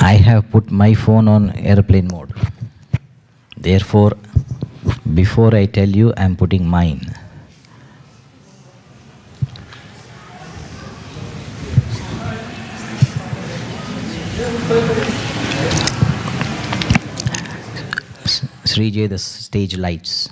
I have put my phone on airplane mode. Therefore, before I tell you, I am putting mine. Srijay, the stage lights.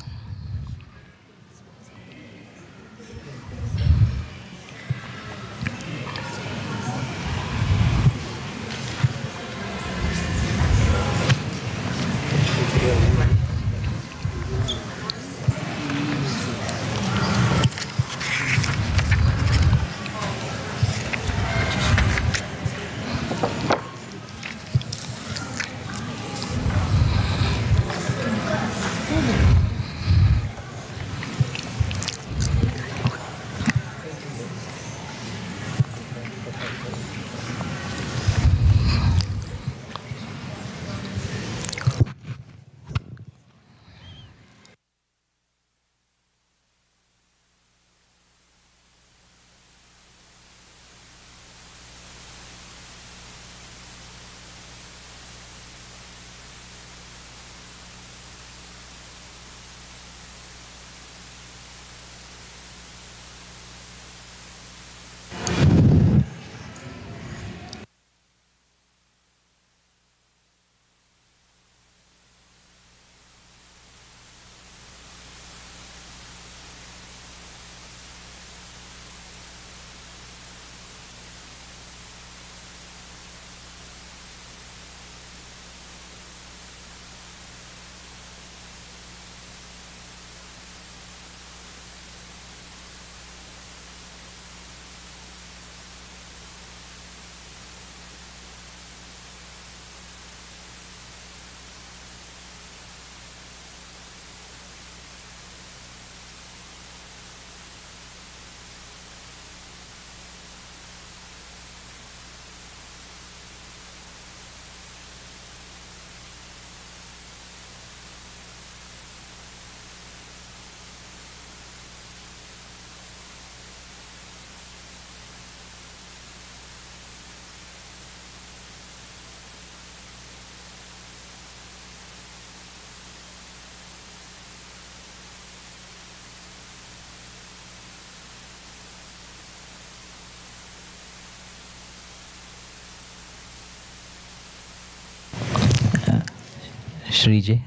Srijay,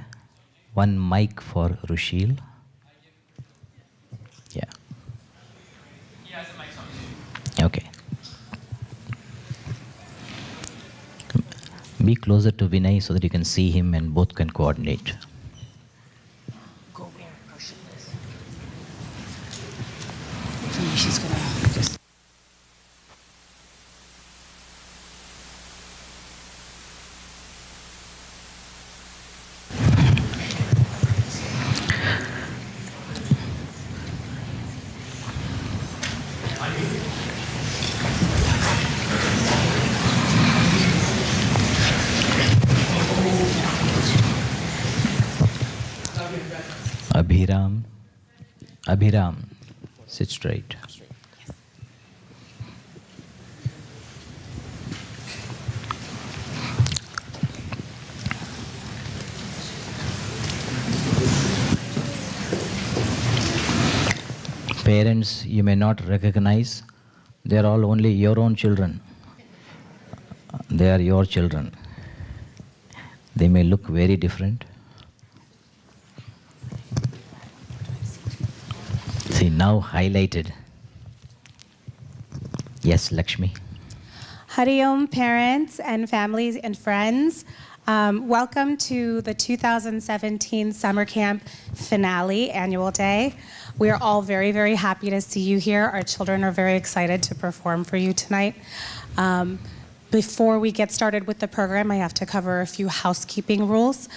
one mic for Rushil. Yeah. He has a mic on. Okay. Be closer to Vinay so that you can see him and both can coordinate. Go where? Motionless. She's gonna just. Abhiram, sit straight. Parents, you may not recognize, they are all only your own children. They are your children. They may look very different. See, now highlighted. Yes, Lakshmi. Hari Om, parents and families and friends. Welcome to the 2017 Summer Camp Finale Annual Day. We are all very, very happy to see you here. Our children are very excited to perform for you tonight. Before we get started with the program, I have to cover a few housekeeping rules.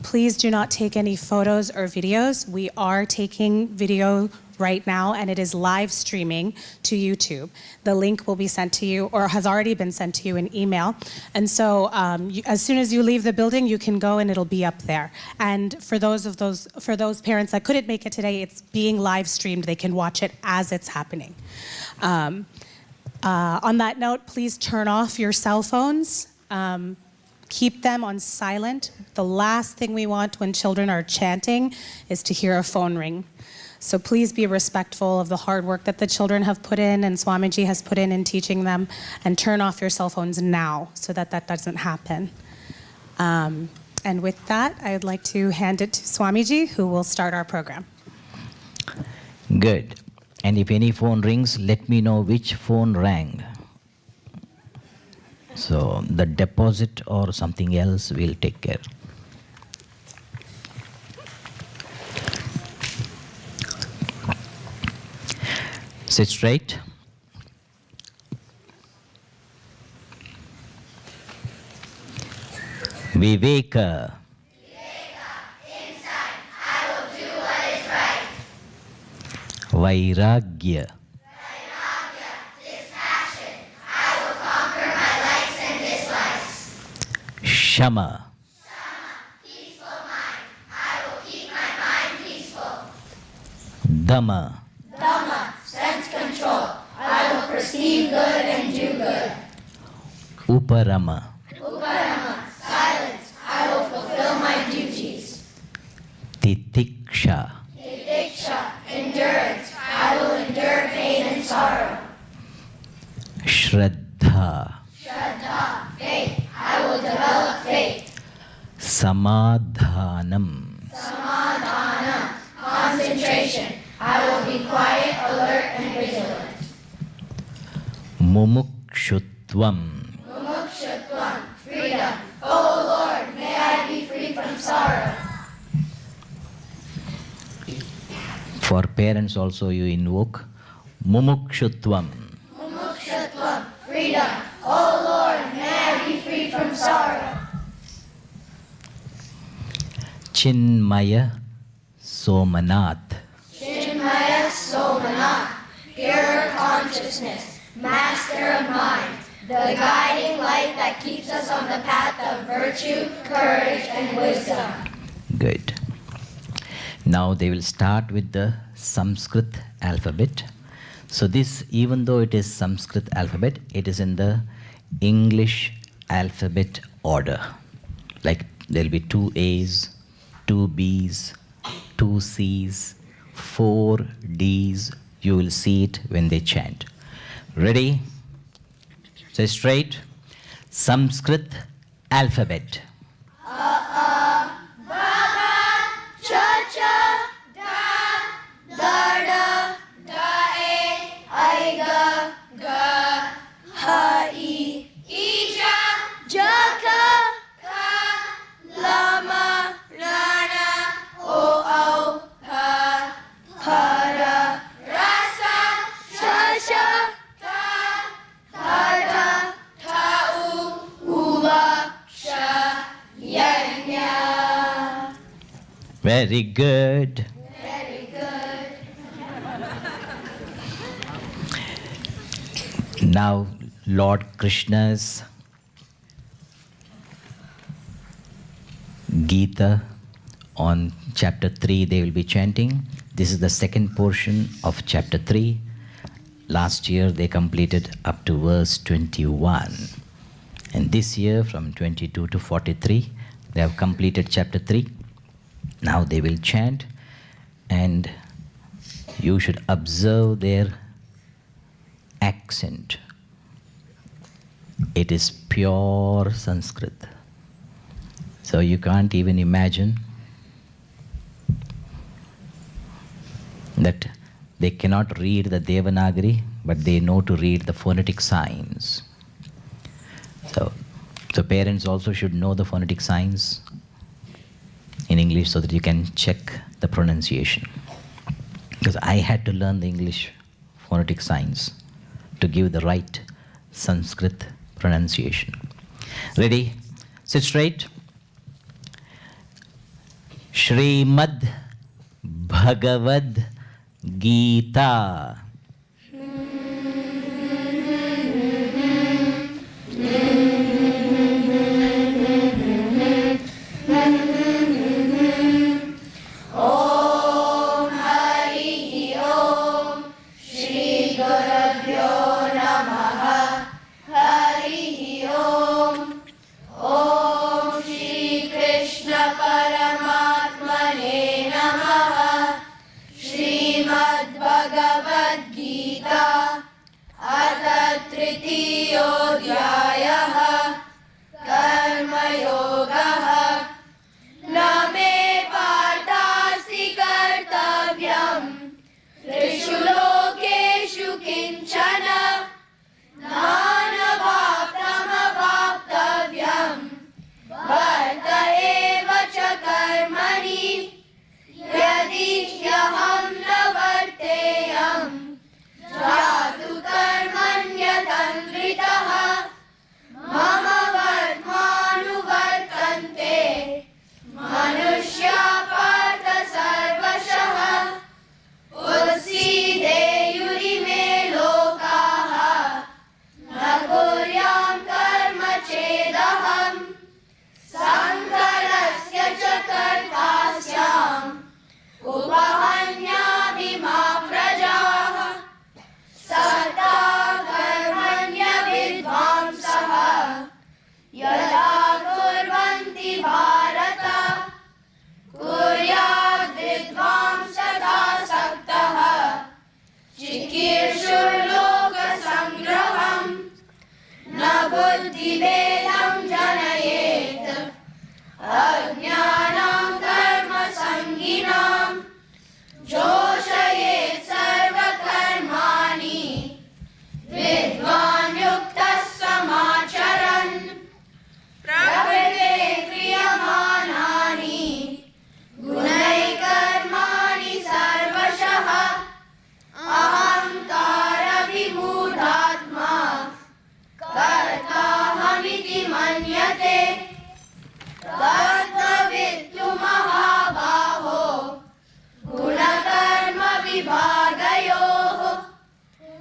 Please do not take any photos or videos. We are taking video right now, and it is live streaming to YouTube. The link will be sent to you, or has already been sent to you in email. And so as soon as you leave the building, you can go and it'll be up there. And for those parents that couldn't make it today, it's being live streamed. They can watch it as it's happening. On that note, please turn off your cell phones. keep them on silent. The last thing we want when children are chanting is to hear a phone ring. So please be respectful of the hard work that the children have put in and Swamiji has put in teaching them, and turn off your cell phones now so that that doesn't happen. And with that, I'd like to hand it to Swamiji, who will start our program. Good. And if any phone rings, let me know which phone rang. So the deposit or something else will take care. Sit straight. Viveka. Inside, I will do what is right. Vairagya. Vairagya, dispassion, I will conquer my likes and dislikes. Shama. Shama, peaceful mind, I will keep my mind peaceful. Dhamma. Dhamma, sense control, I will perceive good and do good. Uparama. Uparama, silence, I will fulfill my duties. Titiksha. Diksha, endurance, I will endure pain and sorrow. Shraddha. Shraddha, faith, I will develop faith. Samadhanam. Samadhana, concentration, I will be quiet, alert, and vigilant. Mumukshutvam. Mumukshutvam, freedom. O Lord, may I be free from sorrow. For parents also you invoke Mumukshutvam. Mumukshutvam, freedom. O Lord, may I be free from sorrow. Chinmaya Somanath. Chinmaya Somanath, pure consciousness, master of mind, the guiding light that keeps us on the path of virtue, courage, and wisdom. Good. Now they will start with the Sanskrit alphabet. So this, even though it is Sanskrit alphabet, it is in the English alphabet order. Like there will be 2 A's, 2 B's, 2 C's, 4 D's. You will see it when they chant. Ready? Say straight. Sanskrit alphabet. Cha-cha, da, da-da, da-e, ai-ga, ga, ha-i, ija, jaka, ka, lama, rana, o-au, pa, para, rasa, sha-sha, ta, ta-da, ta-u, ula, sha, ya-nya. Very good. Very good. Now, Lord Krishna's Gita on chapter 3 they will be chanting. This is the second portion of chapter 3. Last year they completed up to verse 21. And this year from 22 to 43 they have completed chapter 3. Now they will chant, and you should observe their accent. It is pure Sanskrit. So you can't even imagine that they cannot read the Devanagari, but they know to read the phonetic signs. So parents also should know the phonetic signs in English so that you can check the pronunciation. Because I had to learn the English phonetic signs to give the right Sanskrit pronunciation. Ready? Sit straight. Srimad Bhagavad Gita. Om Harihi Om Shri Gurabhyo Namaha Harihi Om Om बुद्धिभेदं जनयेत् अज्ञानं कर्मसङ्गिनां जोषयेत् सर्वकर्माणि विद्वान् युक्तः समाचरन् प्रकृते क्रियमाणानि गुणैः कर्माणि सर्वशः अहङ्कारविमूढात्मा कर्ताहमिति मन्यते तत्त्ववित्तु महाबाहो गुणकर्मविभागयोः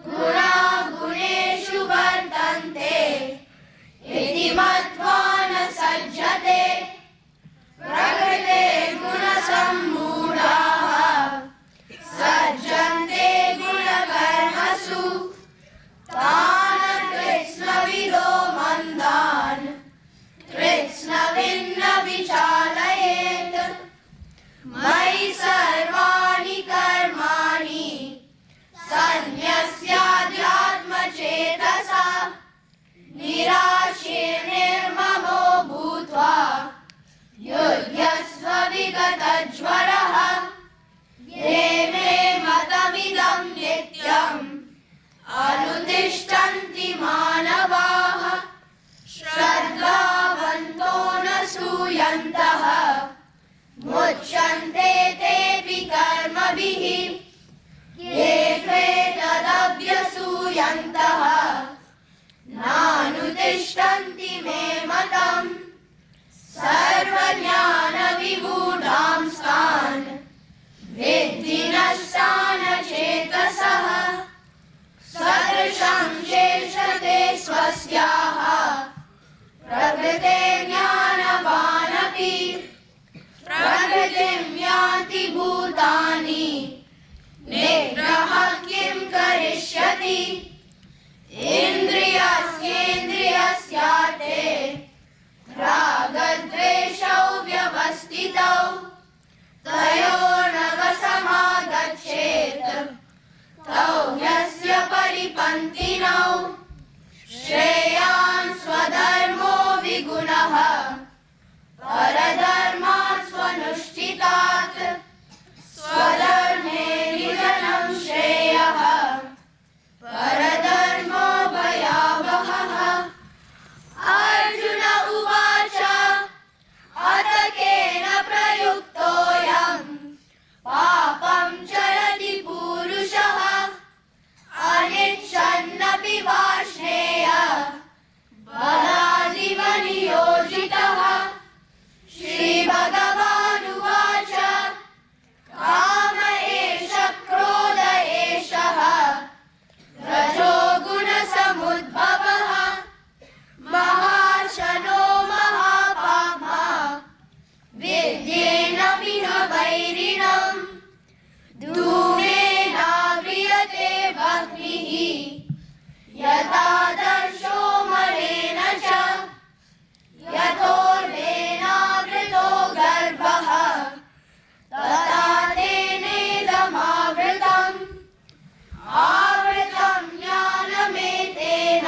गुणा गुणेषु वर्तन्ते इति मत्वा न सज्जते प्रकृते गुणसम्मूढाः सज्जन्ते गुणकर्मसु तान् कृत्स्नविदो मन्दान् कृत्स्नविन्न विचालयेत् मयि सर्वाणि कर्माणि सन्न्यस्याध्यात्मचेतसा निराशे निर्ममो भूत्वा युध्यस्व विगतज्वरः ये मे मतमिदं नित्यम् अनुतिष्ठन्ति मानवाः श्रद्धावन्तो न सूयन्तः मुच्यन्ते तेऽपि कर्मभिः ये त्वेतदभ्यसूयन्तः नानुतिष्ठन्ति मे मतम् सर्वज्ञानविमूढांस्तान् विद्धि नष्टान् चेतसः सदृशं शेषते स्वस्याः प्रकृते ज्ञानवानपि प्रकृतिं यान्ति भूतानि निग्रहः किं करिष्यति इन्द्रियस्येन्द्रियस्यार्थे रागद्वेषौ व्यवस्थितौ तयोर्नवसमागच्छेत् तौ ह्यस्य परिपन्थिनौ श्रेयान् स्वधर्मो विगुणः परधर्मात् स्वनुष्ठितात् स्वधर्मे निधनं श्रेयः परधर्मो भयावहः अर्जुन उवाच अथ केन प्रयुक्तोऽयम् पापं चरति पूरुषः अनिच्छन्नपि वाष्णेय बलादिव नियोजितः श्रीभगवानुवाच काम एष क्रोध एषः रजोगुणसमुद्भवः महाशनो महापाप्मा विद्येनमिह वैरिणम् धूमेनाव्रियते भग्निः यथादर्शो मलेन च यथोल्बेनावृतो गर्भः तथा तेनेदमावृतम् आवृतं ज्ञानमेतेन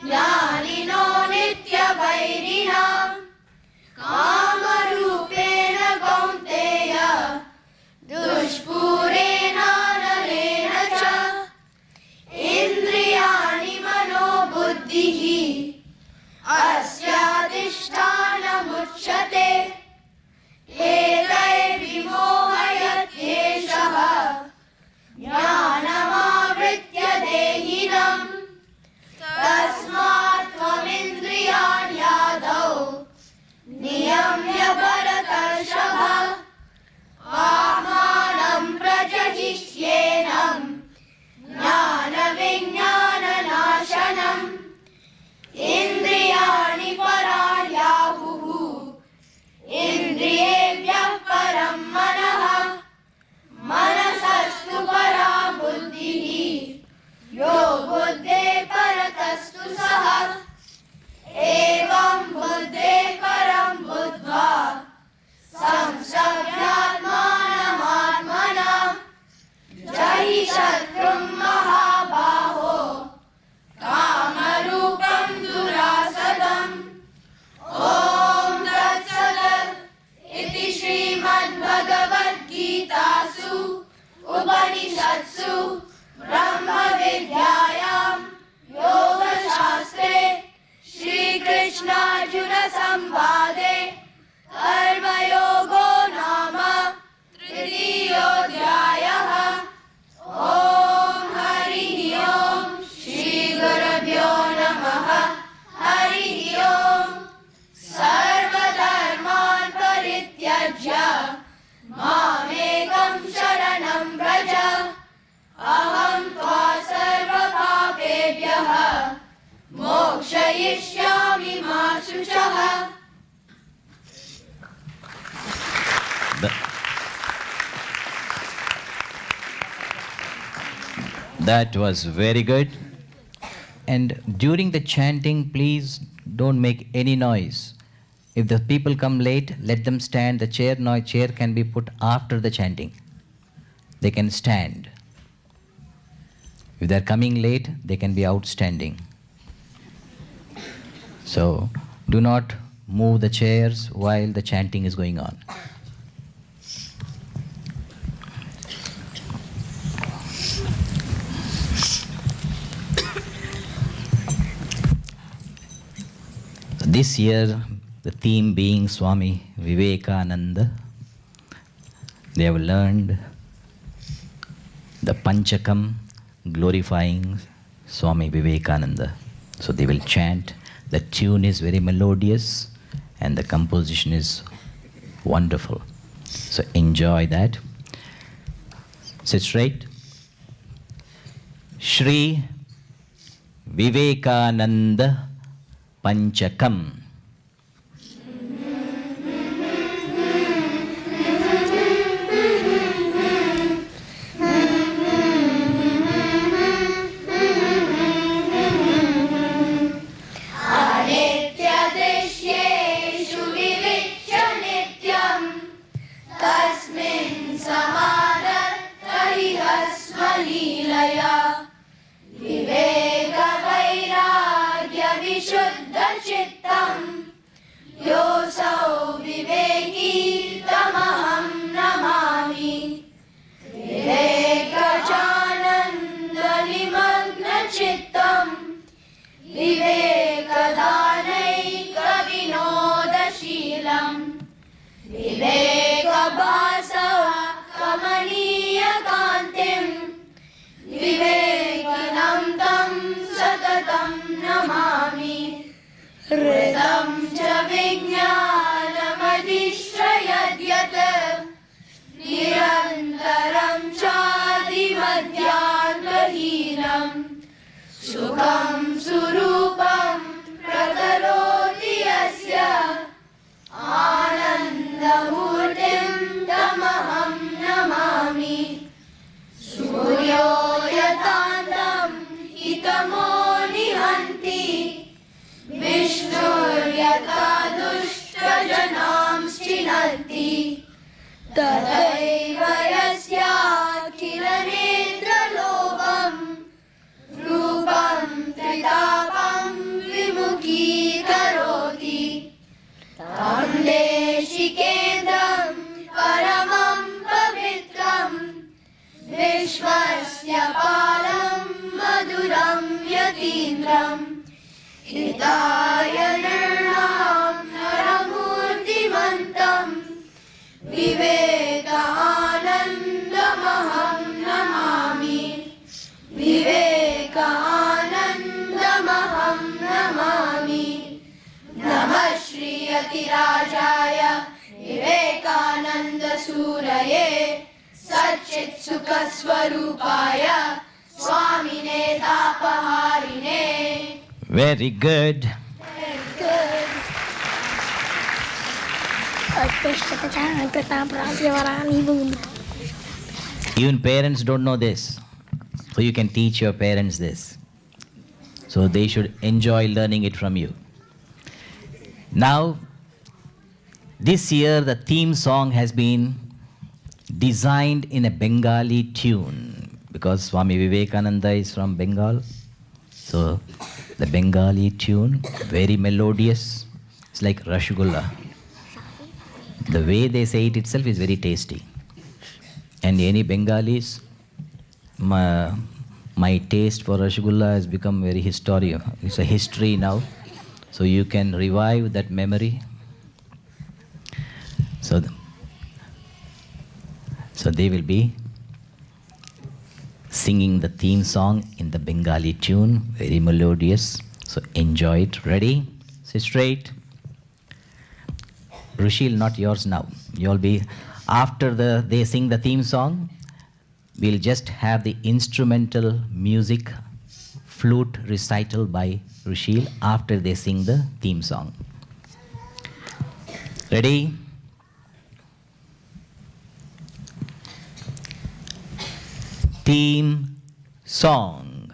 ज्ञानिनो नित्यवैरिणा कामरूपेण कौन्तेय दुष्पूरेणानलेन च इन्द्रियाणि मनोबुद्धिः अस्याधिष्ठानमुच्यते एतैर्विमोहयत्येषः ज्ञानमावृत्य देहिनम् तस्मात् त्वमिन्द्रियाण्यादौ नियम्य भरतर्षभ आत्मानं प्रजहिष्येनम् ज्ञानविज्ञाननाशनम् इन्द्रियाणि पराण्याहुः संवादे कर्मयोगो नाम तृतीयोऽध्यायः। ॐ हरिः ॐ श्रीगुरुभ्यो नमः। हरिः ॐ सर्वधर्मान् परित्यज्य मामेकं शरणं व्रज। अहं त्वा सर्वपापेभ्यः मोक्षयिष्यामि मा शुचः। That was very good. And during the chanting, please don't make any noise. If the people come late, let them stand. The chair can be put after the chanting. They can stand. If they are coming late, they can be outstanding. So do not move the chairs while the chanting is going on. This year, the theme being Swami Vivekananda, they have learned the Panchakam glorifying Swami Vivekananda. So they will chant. The tune is very melodious and the composition is wonderful. So enjoy that. Sit straight. Shri Vivekananda Panchakam. अनित्यदृश्येषु विविच्य नित्यम् तस्मिन् समादत्तैः स्वलीलया विवेकवैराग्यविशुद्धचित्तम् योऽसौ विवेकी तमहं नमामि। विवेकजानन्दनिमग्नचित्तम् विवेकदानैकविनोदशीलम् विवेकभासः कमनीयकान्तिम् विवेकिनं तं सततं नमामि। हृदं च विज्ञानमधिष्ठयद्यत् निरन्तरं चादिमध्यान्तहीनम् सुखं सुरूपं प्रकरोति यस्य आनन्दमूर्तिं तमहं नमामि। सूर्यो यतान्तम् इतमो निहन्ति विष्णुर्यथा दुष्टजनांश्चिनत्ति तथैव यस्याखिलनेत्रलोभम् रूपं त्रितापं विमुखीकरोति तं देशिकेन्द्रं परमं पवित्रम् विश्वस्य पालं मधुरं यतीन्द्रम् हिताय नृणां नरमूर्तिमन्तं विवेकानन्दमहं नमामि। विवेकानन्दमहं नमामि। नमः श्रीयतिराजाय विवेकानन्दसूरये सच्चित्सुखस्वरूपाय स्वामिने तापहारिणे। Very good. Very good. Even parents don't know this. So you can teach your parents this. So they should enjoy learning it from you. Now, this year the theme song has been designed in a Bengali tune because Swami Vivekananda is from Bengal. So the Bengali tune, very melodious. It's like Rasgulla. The way they say it itself is very tasty. And any Bengalis, my taste for Rasgulla has become very historical. It's a history now. So you can revive that memory. So, so they will be singing the theme song in the Bengali tune, very melodious. So enjoy it. Ready? Sit straight. Rushil, not yours now. You'll be, after they sing the theme song, we'll just have the instrumental music flute recital by Rushil after they sing the theme song. Ready? Theme song.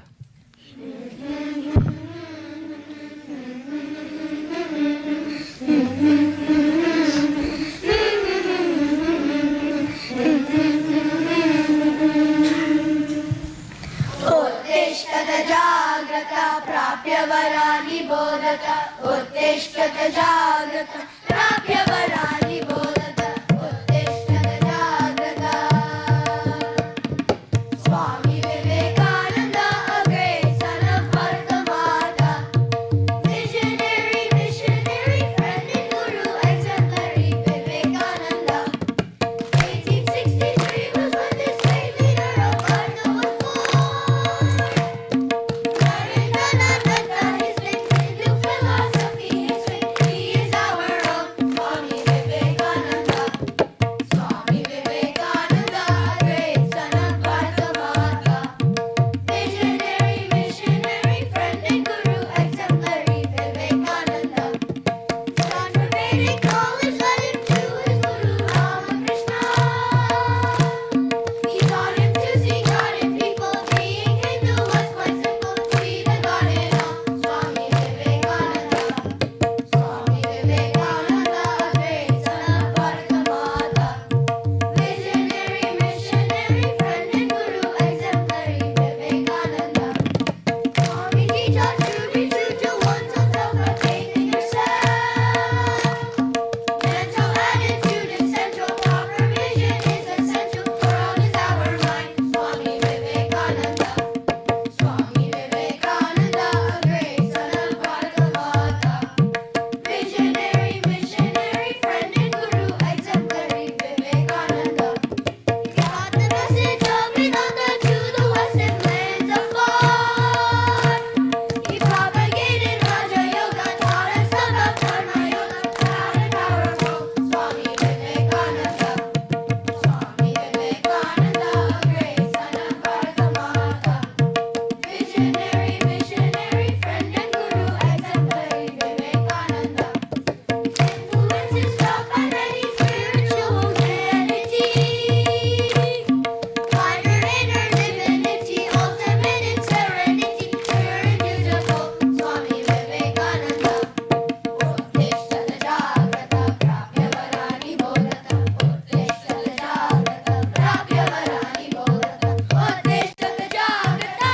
उत्तिष्ठत जाग्रत प्राप्य वरानि बोधत उत्तिष्ठत जाग्रत प्राप्य वरानि बोधत उत्तिष्ठत जाग्रत स्वामी विवेकानंद अग्रे son of Bharata Mata visionary missionary friend and guru exemplary Vivekananda 1863 was when this great leader of Bharata was born. Narindananda, his big Hindu philosophy is sweet. He is our own Swami Vivekananda. Swami Vivekananda, great son of Bharata Mata. Visionary, missionary, friend and guru, exemplary Vivekananda. John Vedic knowledge led him to his guru Ramakrishna. He taught him to see God in people. Being Hindu was quite simple. See the God in all. Swami Vivekananda. Swami Vivekananda, great son of Bharata Mata. Visionary, missionary, friend and guru, exemplary Vivekananda. Swamiji taught to be true to one's own self, not changing yourself. Mental attitude is central, proper vision is essential. World is our mind. Swami Vivekananda. Swami Vivekananda, great son of Bharata Mata. Visionary, missionary, friend and guru, exemplary Vivekananda. He brought the message of Vedanta to the western lands of thought. He propagated Raja Yoga, taught us about Chinmaya, proud and powerful Swami Vivekananda. Swami Vivekananda, great son of Bharata Mata. Visionary, missionary, friend and guru, exemplary Vivekananda. Influences felt by many spiritual humanity. Minor inner divinity, ultimate in serenity, pure and beautiful Swami Vivekananda. Uttishtata Jagrata Prapya Varani Bodhata Uttishtata Jagrata Prapya Varani Bodhata Uttishtata Jagrata.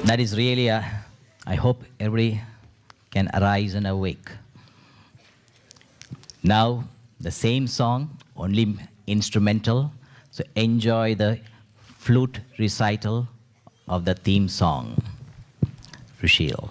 That is really I hope everybody can arise and awake. Now, the same song, only instrumental. So enjoy the flute recital of the theme song. Rushil.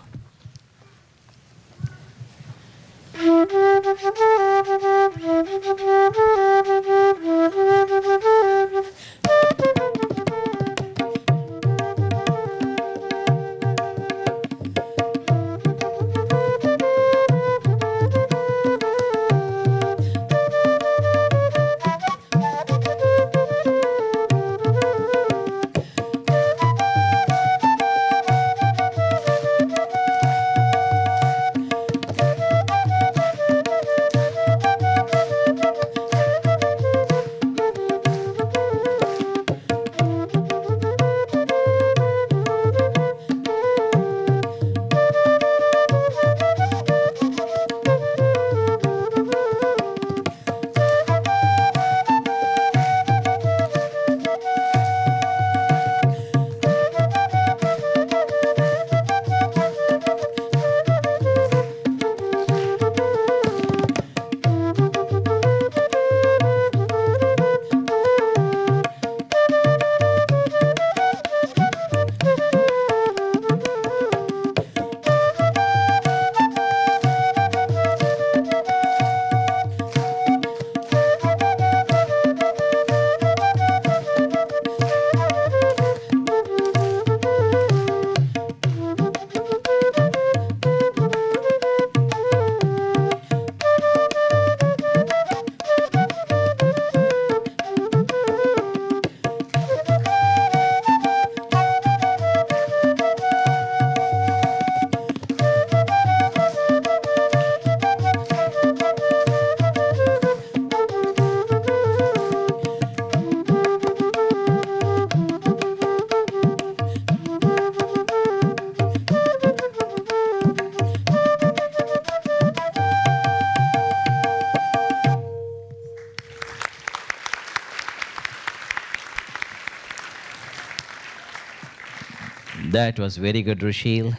That was very good, Rushil.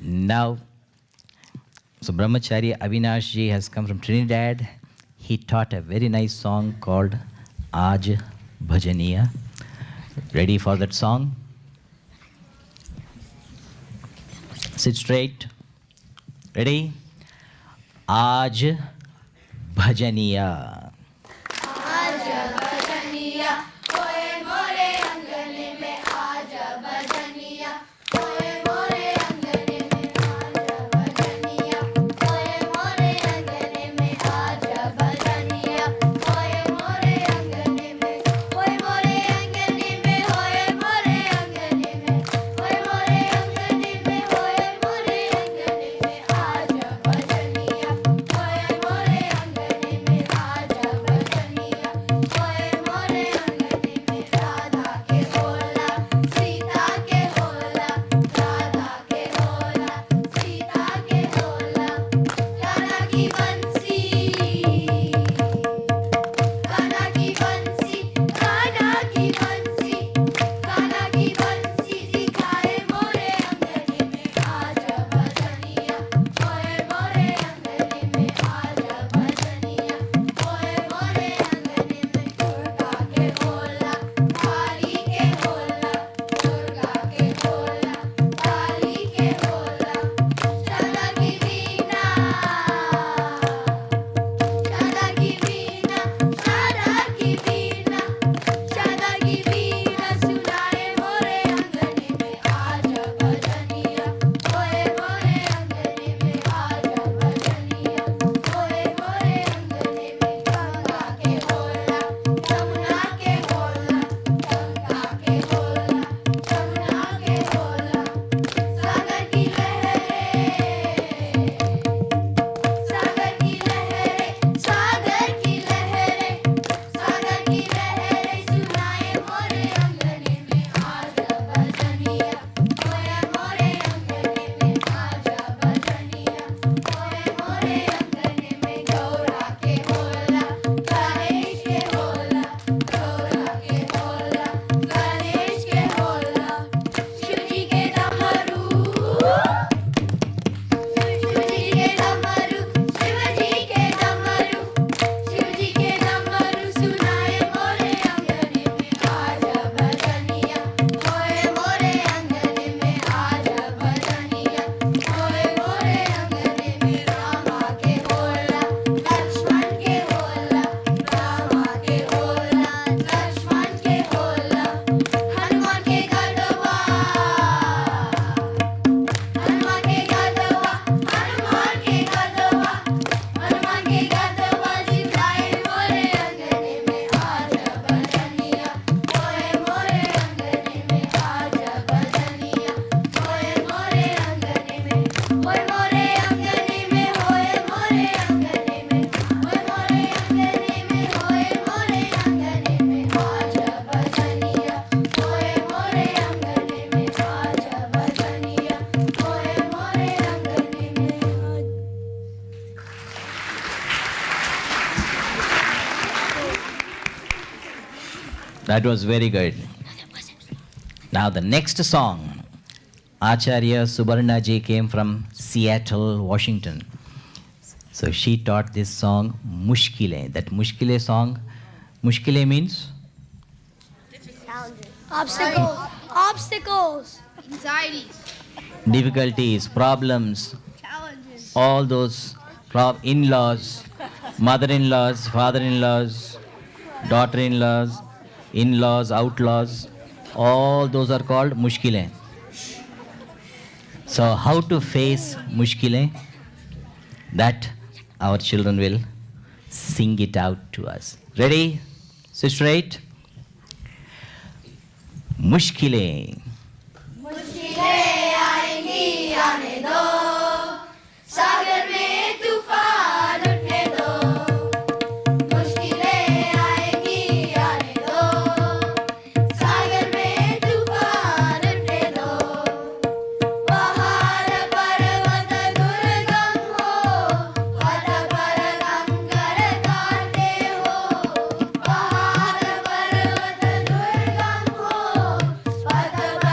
Now, so Brahmachari Avinash ji has come from Trinidad. He taught a very nice song called Aaj Bhajaniya. Ready for that song? Sit straight. Ready? Aaj Bhajaniya. That was very good. Now the next song, Acharya Subarna ji came from Seattle, Washington. So she taught this song, Mushkile. That Mushkile song, Mushkile means? Obstacles. Obstacles. Anxieties. Difficulties, problems, Challenges. all those in-laws, mother-in-laws, father-in-laws, daughter-in-laws, in-laws, outlaws, all those are called mushkile. So how to face mushkile? That our children will sing it out to us. Ready? Sit straight. Mushkile. मुश्किलें आएंगी आने दो, सागर में तूफान उठने दो। मुश्किलें आएंगी आने दो, सागर में तूफान उठने दो। पहाड़ पर्वत दुर्गम हो, पथ पर कंकर काटे हो। पहाड़ पर्वत दुर्गम हो, पथ पर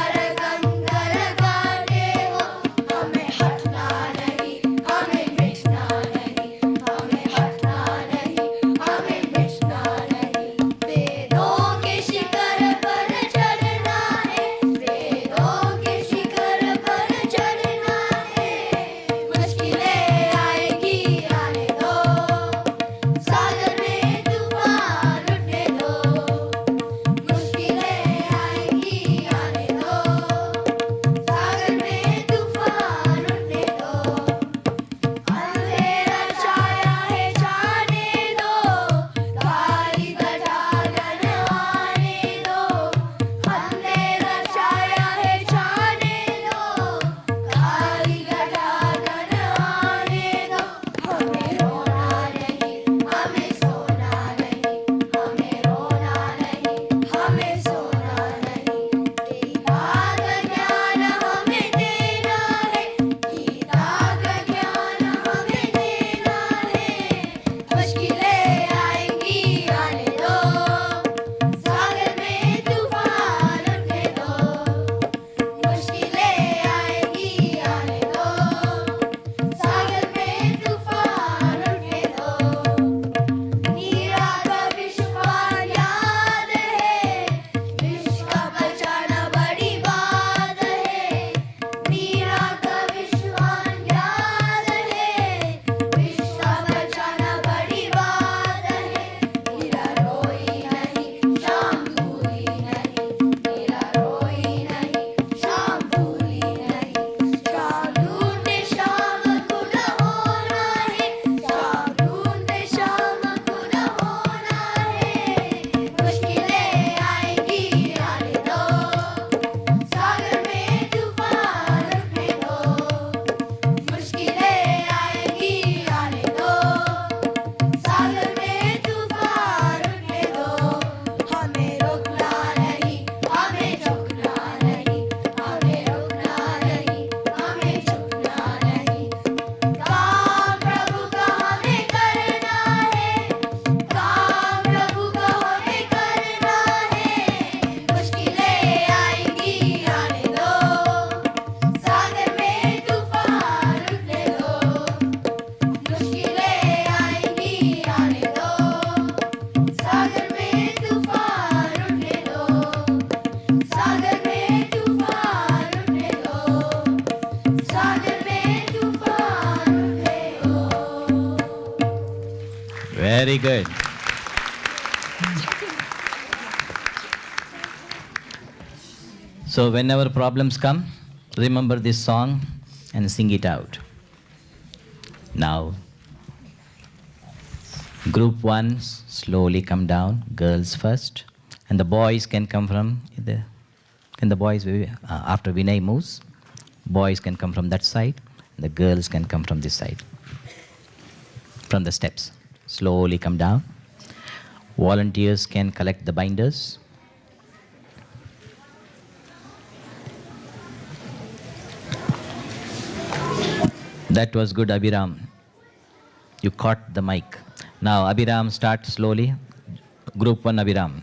Very good. So whenever problems come, remember this song and sing it out. Now, group 1, slowly come down, girls first, and the boys can come from the, can the boys, after Vinay moves, boys can come from that side, and the girls can come from this side, from the steps. Slowly come down. Volunteers can collect the binders. That was good, Abhiram. You caught the mic. Now, Abhiram, start slowly. Group 1, Abhiram.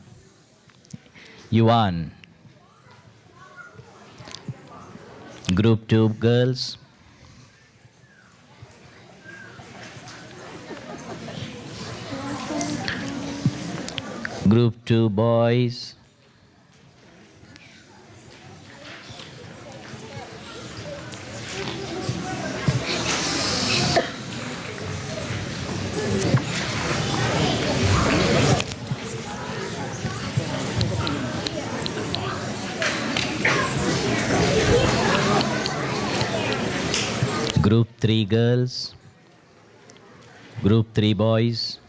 Yuan. Group 2, girls. Group 2, boys. Group 3, girls. Group 3, boys.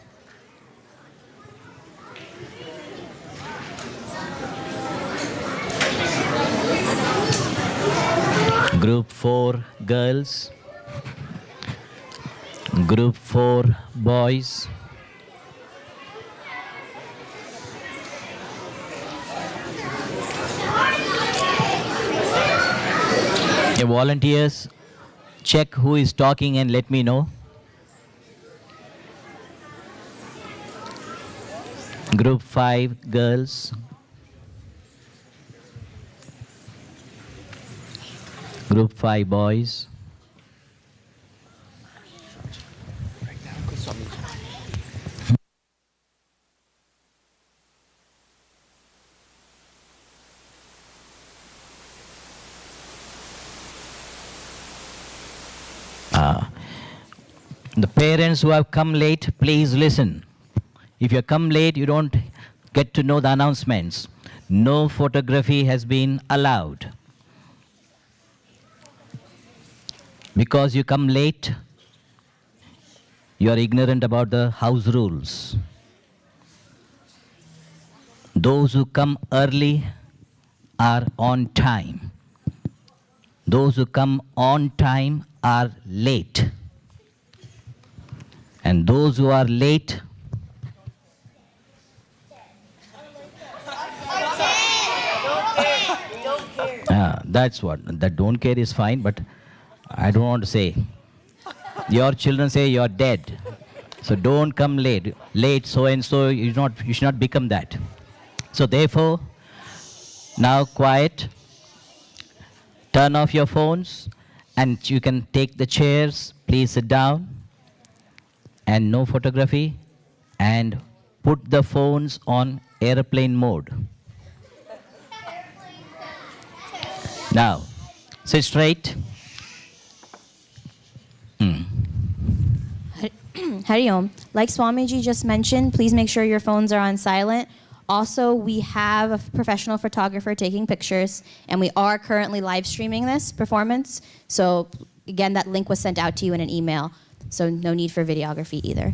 Group 4, girls. Group 4, boys. Okay, volunteers, check who is talking and let me know. Group 5, girls. Group 5, boys. The parents who have come late, please listen. If you come late, you don't get to know the announcements. No photography has been allowed. Because you come late, you are ignorant about the house rules. Those who come early are on time. Those who come on time are late. And those who are late that's what. That don't care is fine, but I don't want to say. Your children say you're dead. So don't come late. Late so and so, you should not become that. So therefore, now quiet. Turn off your phones and you can take the chairs. Please sit down. And no photography. And put the phones on airplane mode. Now, sit straight. Hari Om. Like Swamiji just mentioned, please make sure your phones are on silent. Also, we have a professional photographer taking pictures, and we are currently live streaming this performance. So again, that link was sent out to you in an email, so no need for videography either.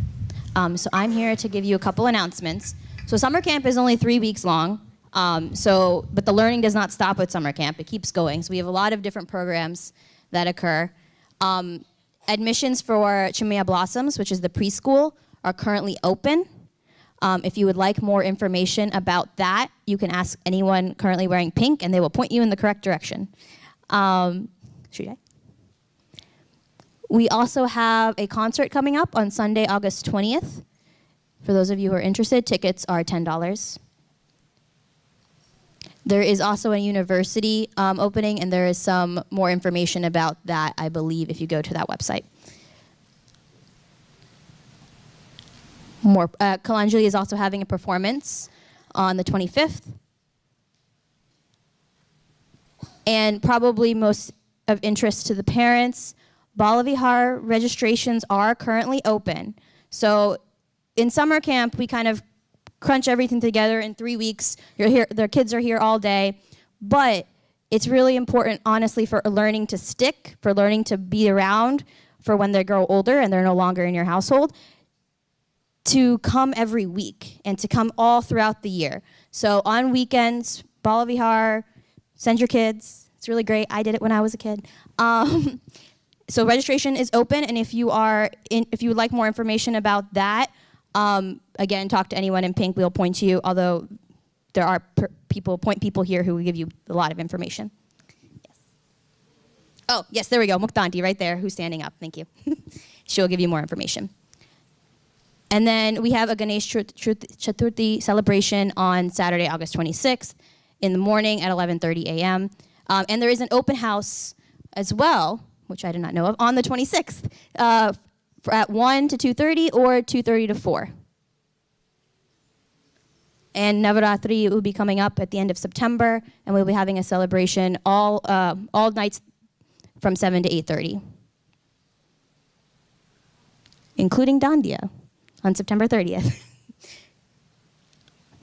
So I'm here to give you a couple announcements. So summer camp is only 3 weeks long, but the learning does not stop at summer camp. It keeps going. So we have a lot of different programs that occur. Admissions for Chinmaya Blossoms, which is the preschool, are currently open. If you would like more information about that, you can ask anyone currently wearing pink, and they will point you in the correct direction. Should I? We also have a concert coming up on Sunday, August 20th. For those of you who are interested, tickets are $10. There is also a university opening, and there is some more information about that, I believe, if you go to that website. Kalanjali is also having a performance on the 25th. And probably most of interest to the parents, Balavihar registrations are currently open. So in summer camp, we kind of crunch everything together in 3 weeks. You're here, their kids are here all day, but it's really important, honestly, for learning to stick, for learning to be around, for when they grow older and they're no longer in your household, to come every week and to come all throughout the year. So on weekends, Bala Vihar, send your kids. It's really great. I did it when I was a kid. So registration is open, and if you would like more information about that, again, talk to anyone in pink. We'll point to you, although there are point people here who will give you a lot of information. Yes. Oh, yes, there we go. Muktanti right there, who's standing up. Thank you. She'll give you more information. And then we have a Ganesh Chaturthi celebration on Saturday, August 26th in the morning at 11:30 a.m. And there is an open house as well, which I did not know of, on the 26th at 1 to 2:30 or 2:30 to 4. And Navaratri will be coming up at the end of September, and we'll be having a celebration all nights from 7 to 8:30, including Dandiya on September 30th.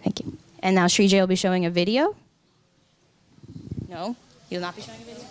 Thank you. And now Sri Jay will be showing a video. No, he will not be showing a video.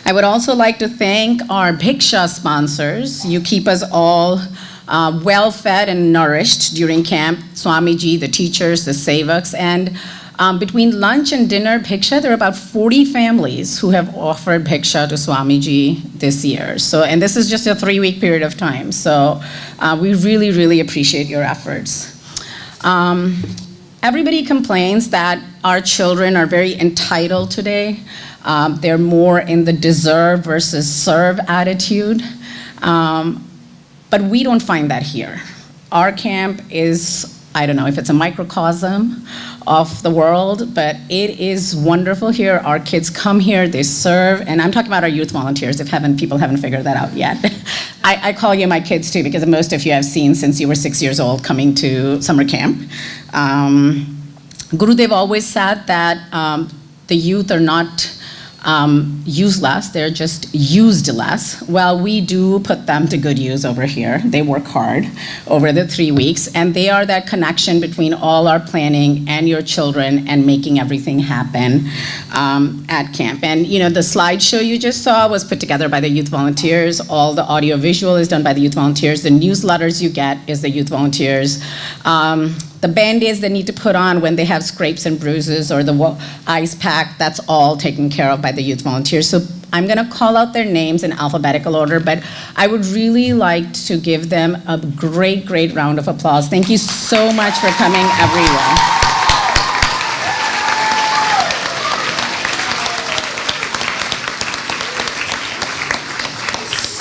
I would also like to thank our Bhiksha sponsors. You keep us all well fed and nourished during camp. Swamiji, the teachers, the sevaks, and between lunch and dinner Bhiksha, there are about 40 families who have offered Bhiksha to Swamiji this year. So, and this is just a 3-week period of time. So we really, really appreciate your efforts. Everybody complains that our children are very entitled today. They're more in the deserve versus serve attitude. But we don't find that here. Our camp is, I don't know if it's a microcosm of the world, but it is wonderful here. Our kids come here, they serve, and I'm talking about our youth volunteers if people haven't figured that out yet. I call you my kids too, because most of you I've seen since you were 6 years old coming to summer camp. Gurudev always said that the youth are not useless, they're just used less. Well, we do put them to good use over here. They work hard over the 3 weeks, and they are that connection between all our planning and your children and making everything happen at camp. And you know, the slideshow you just saw was put together by the youth volunteers. All the audio visual is done by the youth volunteers. The newsletters you get is the youth volunteers. The Band-Aids they need to put on when they have scrapes and bruises, or the ice pack, that's all taken care of by the youth volunteers. So I'm gonna call out their names in alphabetical order, but I would really like to give them a great, great round of applause. Thank you so much for coming, everyone.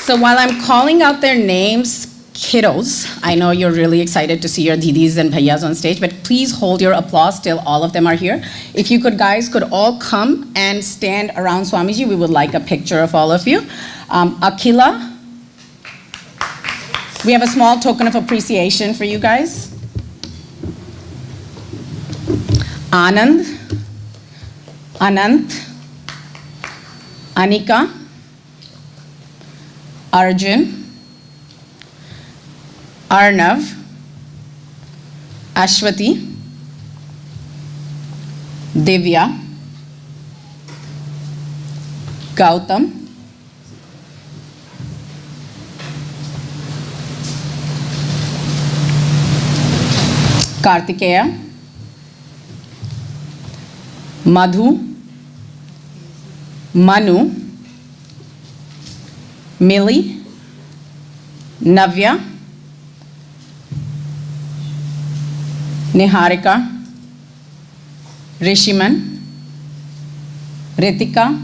So while I'm calling out their names, kiddos, I know you're really excited to see your didis and bhaiyas on stage, but please hold your applause till all of them are here. If you could, guys, could all come and stand around Swamiji. We would like a picture of all of you. Akila, we have a small token of appreciation for you guys. Anand, Anant, Anika, Arjun, Arnav, Ashwati, Divya, Gautam, Kartikeya, Madhu, Manu, Millie, Navya, Niharika, Rishiman, Ritika,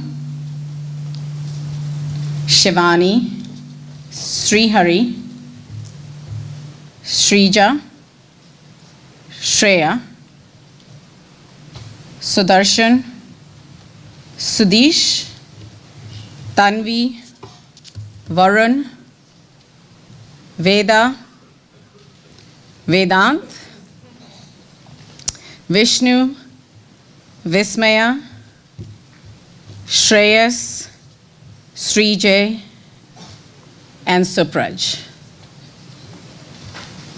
Shivani, Srihari, Srija, Shreya, Sudarshan, Sudish, Tanvi, Varun, Veda, Vedant, Vishnu, Vismaya, Shreyas, Srijay, and Supraj.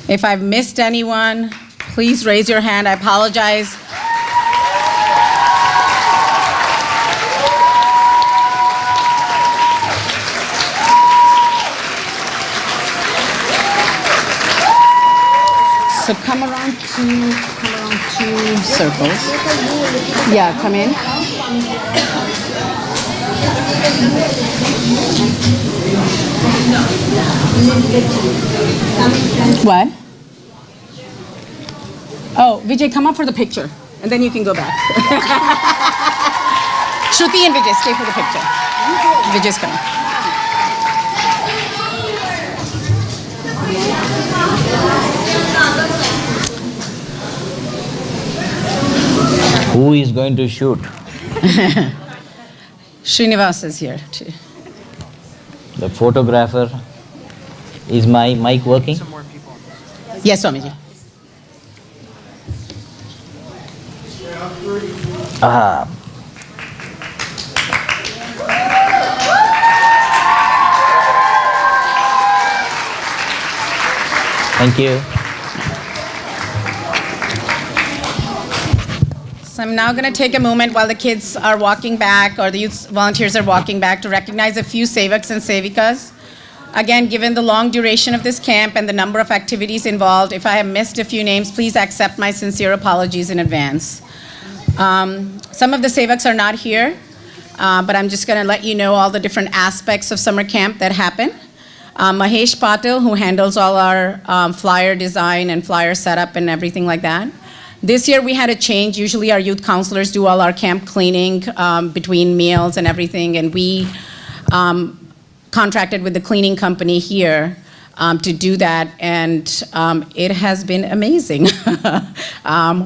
If I've missed anyone, please raise your hand. I apologize. So come around two circles. Yeah, come in. What? Oh, Vijay, come up for the picture, and then you can go back. Shruti and Vijay, stay for the picture. Vijay's coming. Who is going to shoot? Srinivas is here too. The photographer. Is my mic working? Some more people. Yes, Swamiji. Ah. Thank you. So I'm now going to take a moment while the kids are walking back or the youth volunteers are walking back to recognize a few sevaks and sevikas. Again, given the long duration of this camp and the number of activities involved, if I have missed a few names, please accept my sincere apologies in advance. Some of the sevaks are not here, but I'm just going to let you know all the different aspects of summer camp that happen. Mahesh Patil, who handles all our flyer design and flyer setup and everything like that. This year we had a change. Usually our youth counselors do all our camp cleaning between meals and everything, and we contracted with the cleaning company here to do that, and it has been amazing.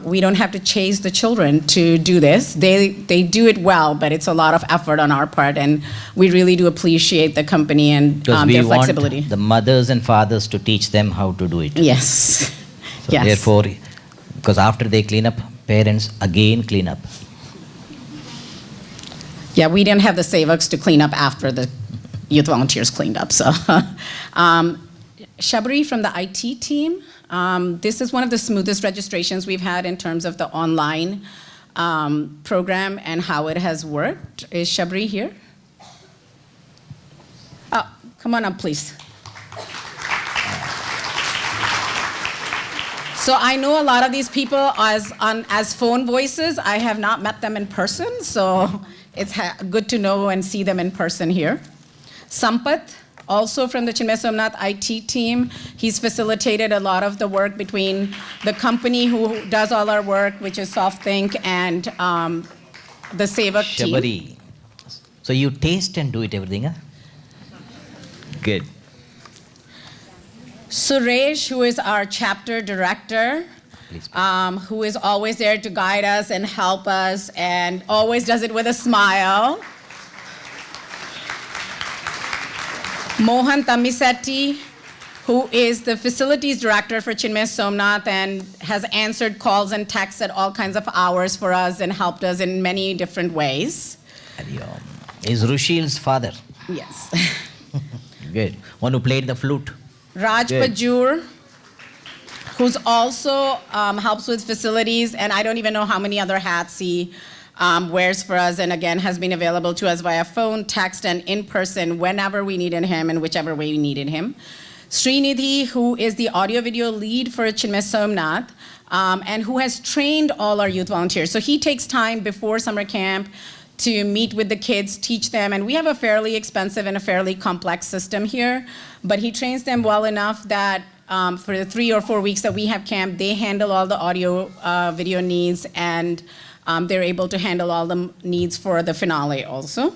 We don't have to chase the children to do this. They do it well, but it's a lot of effort on our part, and we really do appreciate the company and their flexibility. Want the mothers and fathers to teach them how to do it. Yes. So yes. therefore, because after they clean up, parents again clean up. Yeah, we didn't have the sevaks to clean up after the youth volunteers cleaned up. So, Shabri from the IT team, this is one of the smoothest registrations we've had in terms of the online program and how it has worked. Is Shabri here? Oh, come on up, please. So I know a lot of these people as phone voices. I have not met them in person, so it's good to know and see them in person here. Sampath, also from the Chinmaya Somnath IT team. He's facilitated a lot of the work between the company who does all our work, which is SoftThink, and the Sevak team. Shabari. So you taste and do it everything, huh? Good. Suresh, who is our chapter director, who is always there to guide us and help us and always does it with a smile. Mohan Tamisetti, who is the facilities director for Chinmaya Somnath and has answered calls and texts at all kinds of hours for us and helped us in many different ways. Is Rushil's father. Yes. Good. One who played the flute. Raj Good. Pajur, who's also helps with facilities, and I don't even know how many other hats he wears for us, and again has been available to us via phone, text, and in person whenever we needed him and whichever way we needed him. Srinidhi, who is the audio-video lead for Chinmaya Somnath, and who has trained all our youth volunteers. So he takes time before summer camp to meet with the kids, teach them, and we have a fairly expensive and a fairly complex system here, but he trains them well enough that for the 3 or 4 weeks that we have camp, they handle all the audio video needs, and they're able to handle all the needs for the finale also.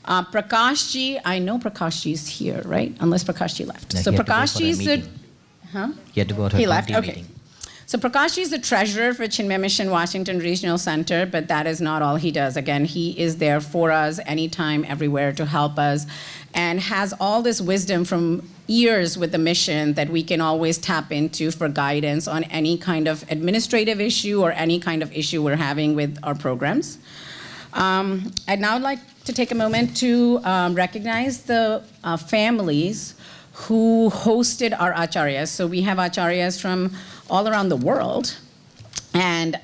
Prakashji, I know Prakashji is here, right? Unless Prakashji left. No, So he had to go for a Prakashji is the, meeting. huh? He had to go to He a left, county okay. meeting. So Prakashji is the treasurer for Chinmaya Mission Washington Regional Center, but that is not all he does. Again, he is there for us anytime, everywhere to help us, and has all this wisdom from years with the mission that we can always tap into for guidance on any kind of administrative issue or any kind of issue we're having with our programs. I'd now like to take a moment to recognize the families who hosted our acharyas. So we have acharyas from all around the world, and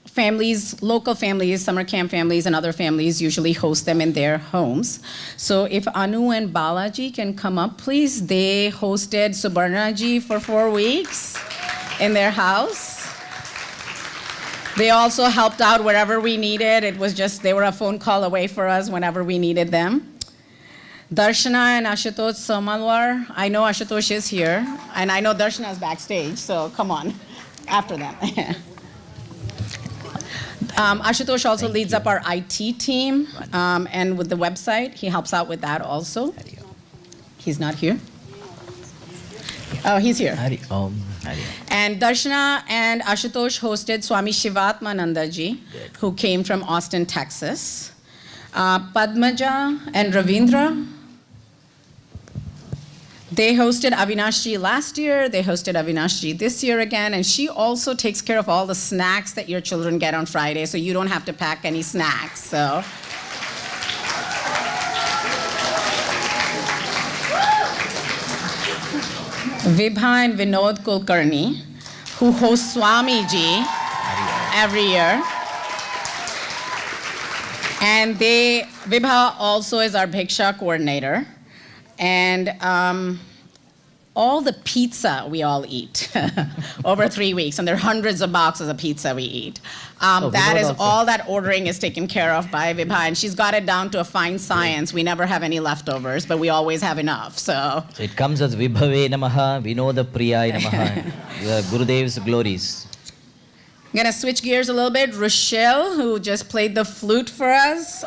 families, local families, summer camp families, and other families usually host them in their homes. So if Anu and Balaji can come up, please. They hosted Subarnaji for 4 weeks in their house. They also helped out wherever we needed. It was just, they were a phone call away for us whenever we needed them. Darshana and Ashutosh Somalwar, I know Ashutosh is here, and I know Darshana is backstage, so come on, after them. Ashutosh also leads up our IT team, and with the website, he helps out with that also. He's not here? Oh, he's here. Hari Om. Hari Om. And Darshana and Ashutosh hosted Swami Shivatmanandaji, who came from Austin, Texas. Padmaja and Ravindra, they hosted Avinashji last year, they hosted Avinashji this year again, and she also takes care of all the snacks that your children get on Friday, so you don't have to pack any snacks. So. Vibha and Vinod Kulkarni, who host Swamiji. every year. And Vibha also is our Bhiksha coordinator. And all the pizza we all eat over 3 weeks, and there are hundreds of boxes of pizza we eat. That is all that ordering is taken care of by Vibha, and she's got it down to a fine science. We never have any leftovers, but we always have enough. So it comes as Vibhave Namaha, Vinoda Priyai Namaha, Gurudev's glories. I'm gonna switch gears a little bit. Rochelle, who just played the flute for us.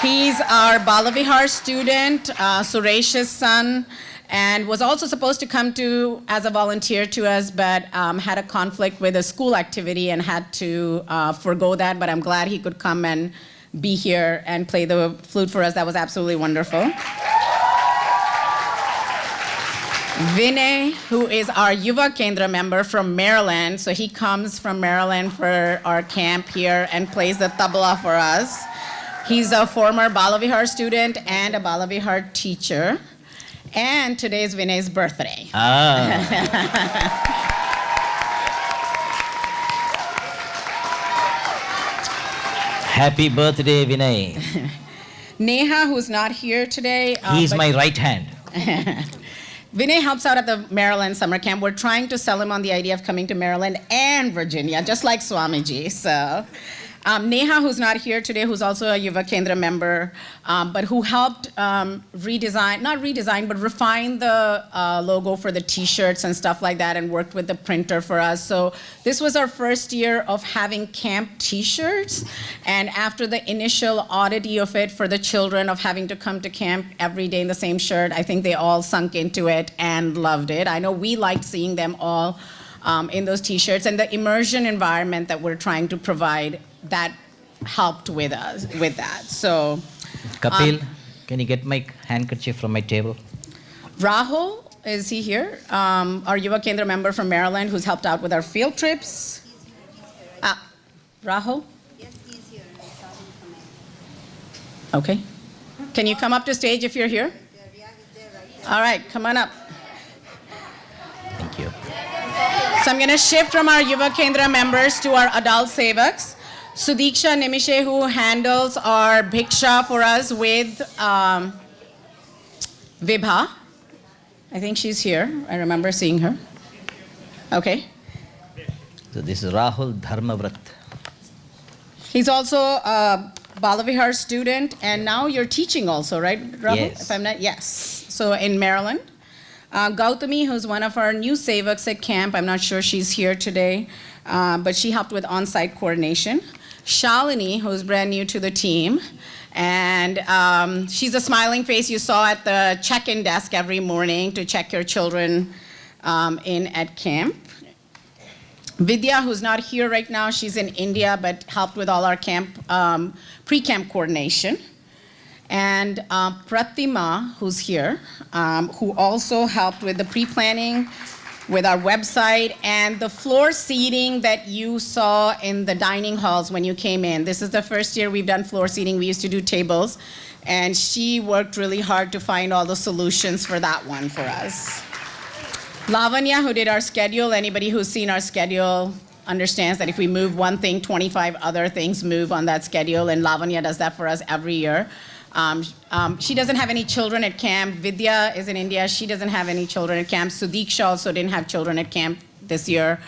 He's our Balavihar student, Suresh's son, and was also supposed to come to as a volunteer to us, but had a conflict with a school activity and had to forego that. But I'm glad he could come and be here and play the flute for us. That was absolutely wonderful. Vinay, who is our Yuva Kendra member from Maryland, so he comes from Maryland for our camp here and plays the tabla for us. He's a former Balavihar student and a Balavihar teacher. And today is Vinay's birthday. Happy birthday, Vinay. Neha, who's not here today. He's my right hand. Vinay helps out at the Maryland summer camp. We're trying to sell him on the idea of coming to Maryland and Virginia, just like Swamiji. So, Neha, who's not here today, who's also a Yuva Kendra member, but who helped refine the logo for the t-shirts and stuff like that and worked with the printer for us. So this was our first year of having camp t-shirts. And after the initial oddity of it for the children of having to come to camp every day in the same shirt, I think they all sunk into it and loved it. I know we liked seeing them all in those t-shirts, and the immersion environment that we're trying to provide that helped with us with that. So Kapil, can you get my handkerchief from my table? Rahul, is he here? Our Yuva Kendra member from Maryland who's helped out with our field trips. Rahul? Yes, he's here. Okay. Can you come up to stage if you're here? All right, come on up. Thank you. So I'm going to shift from our Yuva Kendra members to our adult sevaks. Sudiksha Nimishe, who handles our Bhiksha for us with Vibha. I think she's here. I remember seeing her. Okay. So this is Rahul Dharmavrat. He's also a Balavihar student, and now you're teaching also, right, Rahul? Yes. If I'm not, yes. So in Maryland. Gautami, who's one of our new sevaks at camp. I'm not sure she's here today, but she helped with on-site coordination. Shalini, who's brand new to the team, and she's a smiling face you saw at the check-in desk every morning to check your children in at camp. Vidya, who's not here right now, she's in India, but helped with all our camp, pre-camp coordination. And Pratima, who's here, who also helped with the pre-planning, with our website, and the floor seating that you saw in the dining halls when you came in. This is the first year we've done floor seating. We used to do tables, and she worked really hard to find all the solutions for that one for us. Lavanya, who did our schedule. Anybody who's seen our schedule understands that if we move one thing, 25 other things move on that schedule, and Lavanya does that for us every year. She doesn't have any children at camp. Vidya is in India. She doesn't have any children at camp. Sudiksha also didn't have children at camp this year.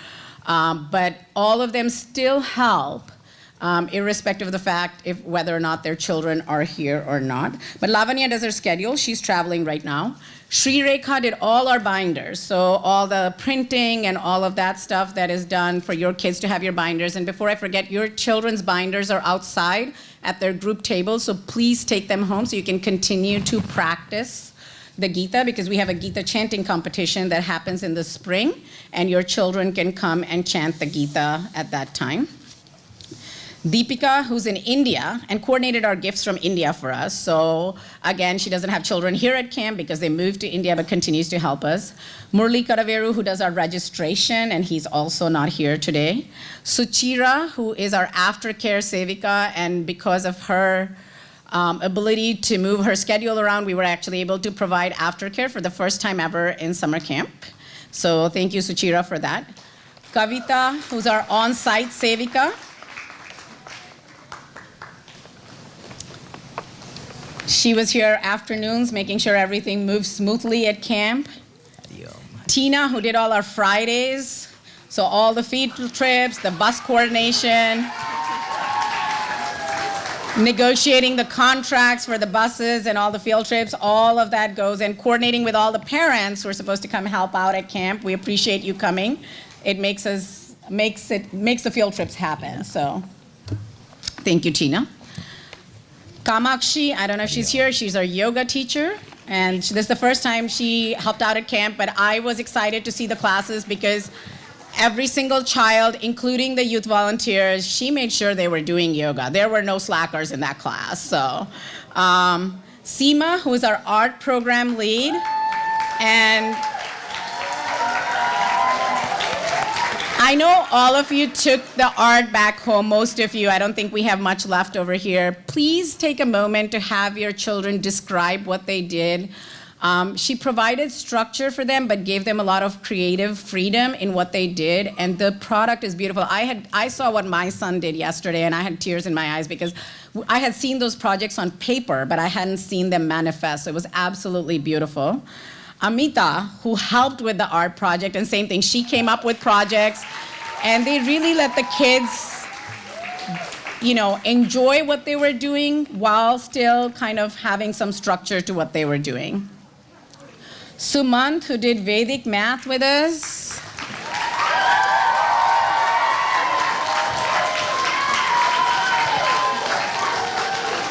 But all of them still help, irrespective of the fact if whether or not their children are here or not. But Lavanya does her schedule. She's traveling right now. Sri Rekha did all our binders, so all the printing and all of that stuff that is done for your kids to have your binders. And before I forget, your children's binders are outside at their group table, so please take them home so you can continue to practice the Gita, because we have a Gita chanting competition that happens in the spring, and your children can come and chant the Gita at that time. Deepika, who's in India, and coordinated our gifts from India for us. So again, she doesn't have children here at camp because they moved to India, but continues to help us. Murli Kadaveru, who does our registration, and he's also not here today. Suchira, who is our aftercare sevika, and because of her ability to move her schedule around, we were actually able to provide aftercare for the first time ever in summer camp. So thank you, Suchira, for that. Kavita, who's our on-site Sevika. She was here afternoons, making sure everything moves smoothly at camp. Tina, who did all our Fridays, so all the field trips, the bus coordination, negotiating the contracts for the buses and all the field trips, all of that goes, and coordinating with all the parents who are supposed to come help out at camp. We appreciate you coming. It makes the field trips happen. So, thank you, Tina. Kamakshi, I don't know if she's here. She's our yoga teacher. And this is the first time she helped out at camp, but I was excited to see the classes because every single child, including the youth volunteers, she made sure they were doing yoga. There were no slackers in that class. So, Seema, who is our art program lead, and I know all of you took the art back home, most of you. I don't think we have much left over here. Please take a moment to have your children describe what they did. She provided structure for them, but gave them a lot of creative freedom in what they did, and the product is beautiful. I saw what my son did yesterday, and I had tears in my eyes because I had seen those projects on paper, but I hadn't seen them manifest. So it was absolutely beautiful. Amita, who helped with the art project, and same thing, she came up with projects, and they really let the kids, enjoy what they were doing while still kind of having some structure to what they were doing. Sumant, who did Vedic math with us.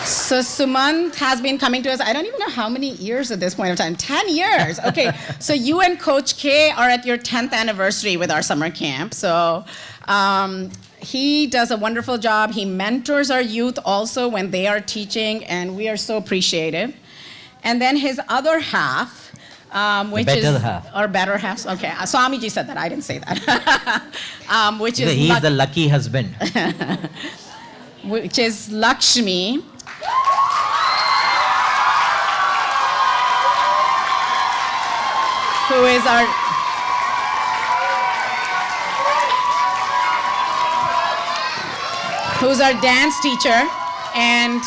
So Sumant has been coming to us, I don't even know how many years at this point of time, 10 years. Okay, so you and Coach K are at your 10th anniversary with our summer camp. So he does a wonderful job. He mentors our youth also when they are teaching, and we are so appreciative. And then his other half, which is our better halves. Okay, Swamiji said that. I didn't say that. Which is he's the lucky husband. Which is Lakshmi. Who is who's our dance teacher, and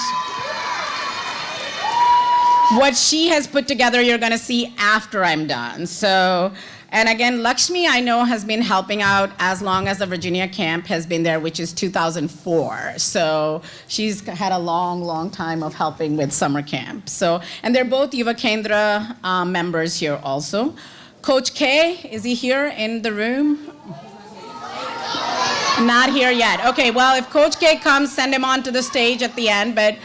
what she has put together you're going to see after I'm done. So, and again, Lakshmi I know has been helping out as long as the Virginia camp has been there, which is 2004. So she's had a long, long time of helping with summer camp. So, and they're both Yuva Kendra members here also. Coach K, is he here in the room? Not here yet. Okay, well, if Coach K comes, send him onto the stage at the end. But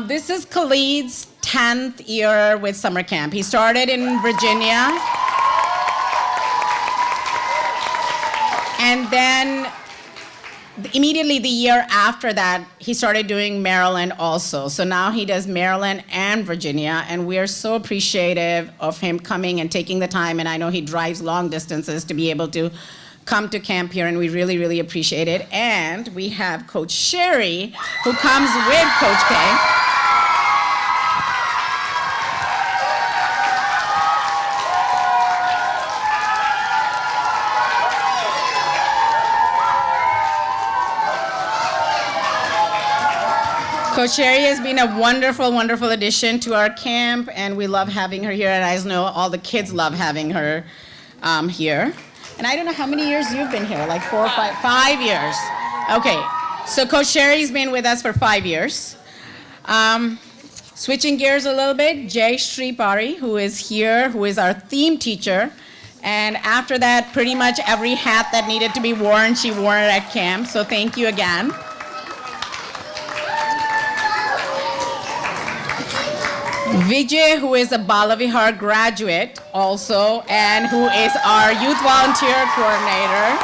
this is Khalid's 10th year with summer camp. He started in Virginia. And then immediately the year after that, he started doing Maryland also. So now he does Maryland and Virginia, and we are so appreciative of him coming and taking the time, and I know he drives long distances to be able to come to camp here, and we really, really appreciate it. And we have Coach Sherry, who comes with Coach K. Coach Sherry has been a wonderful, wonderful addition to our camp, and we love having her here, and I know all the kids love having her here. And I don't know how many years you've been here, like 4 or 5 years. Okay, so Coach Sherry's been with us for 5 years. Switching gears a little bit, Jay Shripari, who is here, who is our theme teacher. And after that, pretty much every hat that needed to be worn, she wore it at camp, so thank you again. Vijay, who is a Balavihar graduate also, and who is our youth volunteer coordinator.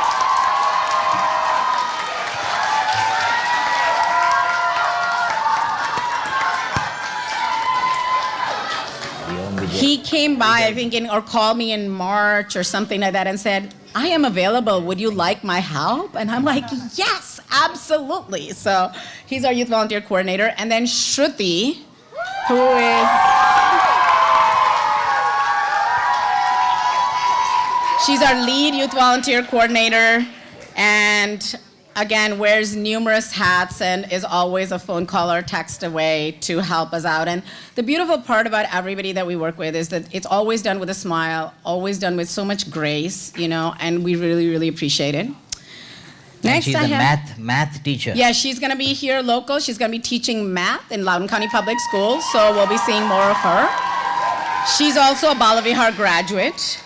He came by, I think, or called me in March or something like that and said, I am available, would you like my help? And I'm like, yes, absolutely. So he's our youth volunteer coordinator. And then Shruti, who is She's our lead youth volunteer coordinator, and again, wears numerous hats and is always a phone call or text away to help us out. And the beautiful part about everybody that we work with is that it's always done with a smile, always done with so much grace, and we really, really appreciate it. And she's a math teacher. Yeah, she's going to be here local. She's going to be teaching math in Loudoun County Public Schools, so we'll be seeing more of her. She's also a Balavihar graduate.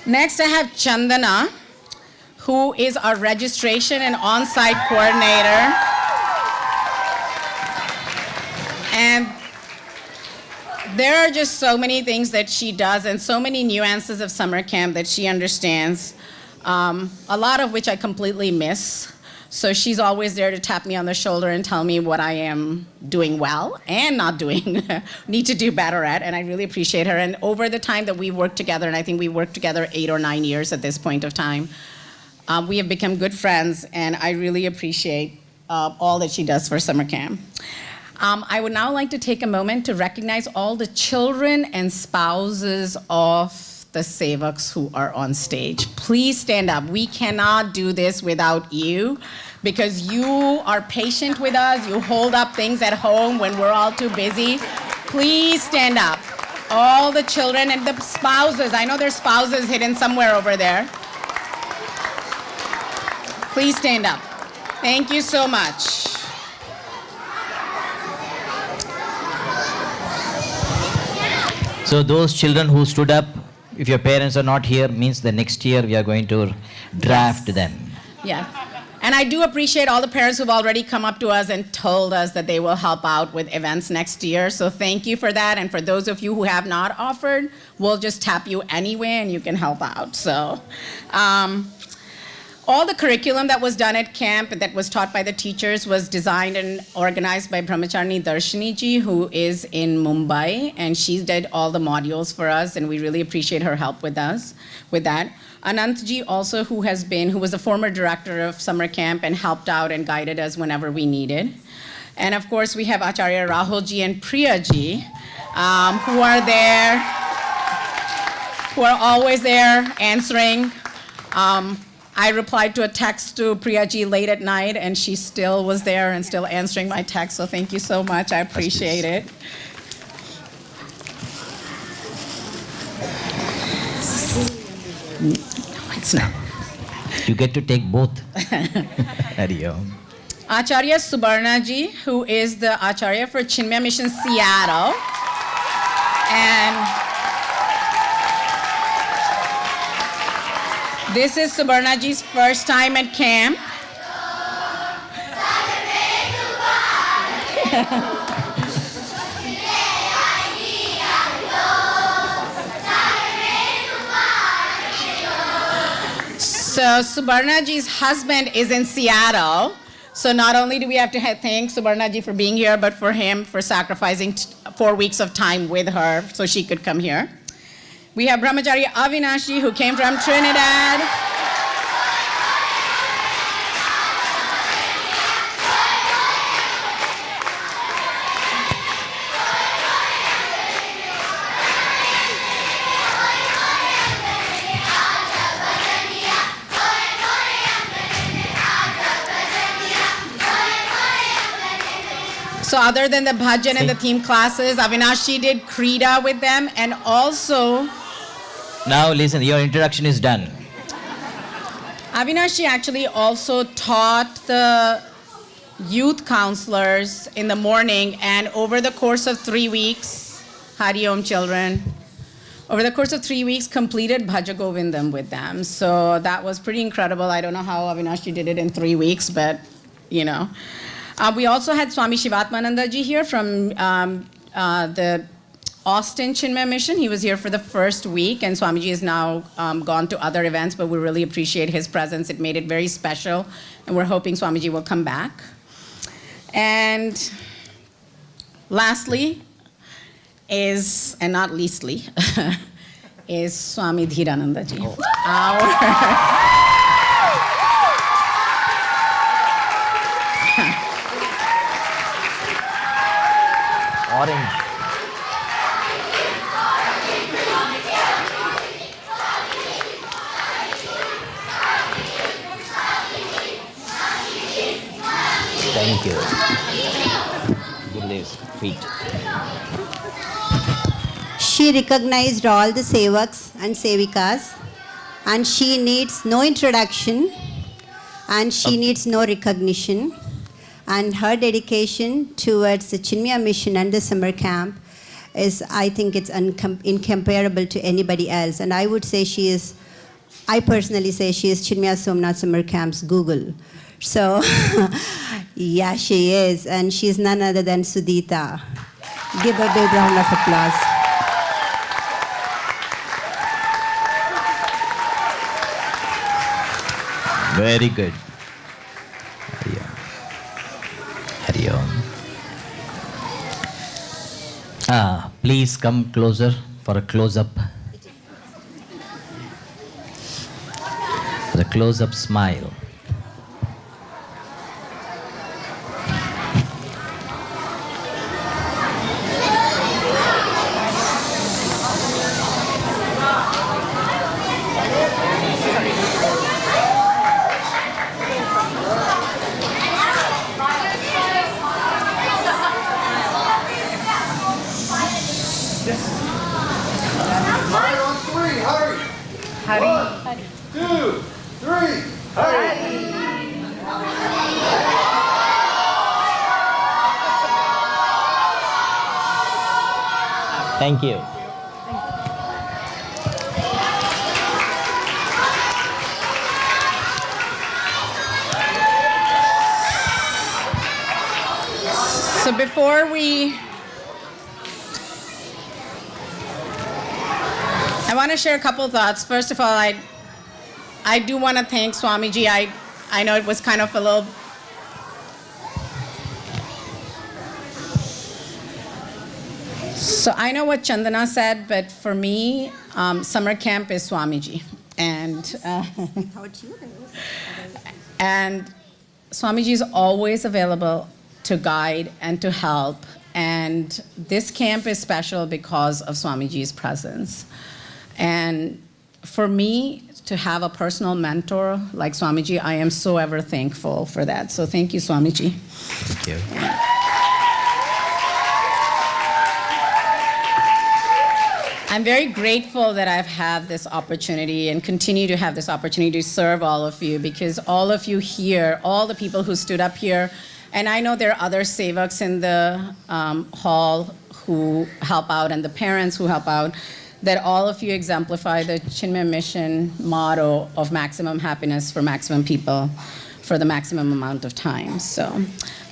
Next, I have Chandana, who is our registration and on-site coordinator. And there are just so many things that she does and so many nuances of summer camp that she understands, a lot of which I completely miss. So she's always there to tap me on the shoulder and tell me what I am doing well and not doing, need to do better at, and I really appreciate her. And over the time that we've worked together, and I think we worked together 8 or 9 years at this point of time, we have become good friends, and I really appreciate all that she does for summer camp. I would now like to take a moment to recognize all the children and spouses of the Sevaks who are on stage. Please stand up. We cannot do this without you, because you are patient with us. You hold up things at home when we're all too busy. Please stand up. All the children and the spouses. I know there's spouses hidden somewhere over there. Please stand up. Thank you so much. So those children who stood up, if your parents are not here, means the next year we are going to draft them. Yeah. And I do appreciate all the parents who've already come up to us and told us that they will help out with events next year. So thank you for that. And for those of you who have not offered, we'll just tap you anyway and you can help out. So all the curriculum that was done at camp that was taught by the teachers was designed and organized by Brahmacharni Darshini ji, who is in Mumbai, and she did all the modules for us, and we really appreciate her help with us with that. Anant ji also, who was a former director of summer camp and helped out and guided us whenever we needed. And of course, we have Acharya Rahul ji and Priya ji, who are there, who are always there answering. I replied to a text to Priya ji late at night, and she still was there and still answering my text, so thank you so much. I appreciate it. No, it's not. You get to take both. Hariyo. Acharya Subarna ji, who is the Acharya for Chinmaya Mission Seattle. And this is Subarna ji's first time at camp. So Subarna ji's husband is in Seattle. So not only do we have to thank Subarna ji for being here, but for him for sacrificing 4 weeks of time with her so she could come here. We have Brahmachari Avinashi, who came from Trinidad. So other than the bhajan and the theme classes, Avinashi did Krida with them, and also... Now listen, your introduction is done. Avinashi actually also taught the youth counselors in the morning, and over the course of 3 weeks, Hari Om children, over the course of 3 weeks completed Bhaja Govindam with them. So that was pretty incredible. I don't know how Avinashi did it in 3 weeks, but we also had Swami Shivatmananda ji here from the Austin Chinmaya Mission. He was here for the first week, and Swamiji has now gone to other events, but we really appreciate his presence. It made it very special, and we're hoping Swamiji will come back. And lastly is, and not leastly, is Swami Dhirananda ji. Orange. Thank you. Gurudev's feet. She recognized all the sevaks and sevikas, and she needs no introduction, and she needs no recognition. And her dedication towards the Chinmaya mission and the summer camp is, I think it's incomparable to anybody else. And I would say I personally say she is Chinmaya Somnath Summer Camp's Google. So, yeah, she is. And she's none other than Sudita. Give a big round of applause. Very good. Hari Om. Please come closer for a close-up. The close-up smile. Smile on three, hurry! One, two, three, hurry! Thank you. So before I want to share a couple thoughts. First of all, I do want to thank Swamiji. I know it was kind of a little... So I know what Chandana said, but for me, summer camp is Swamiji. And Swamiji is always available to guide and to help. And this camp is special because of Swamiji's presence. And for me, to have a personal mentor like Swamiji, I am so ever thankful for that. So thank you, Swamiji. Thank you. I'm very grateful that I've had this opportunity and continue to have this opportunity to serve all of you, because all of you here, all the people who stood up here, and I know there are other sevaks in the hall who help out and the parents who help out, that all of you exemplify the Chinmaya mission motto of maximum happiness for maximum people for the maximum amount of time. So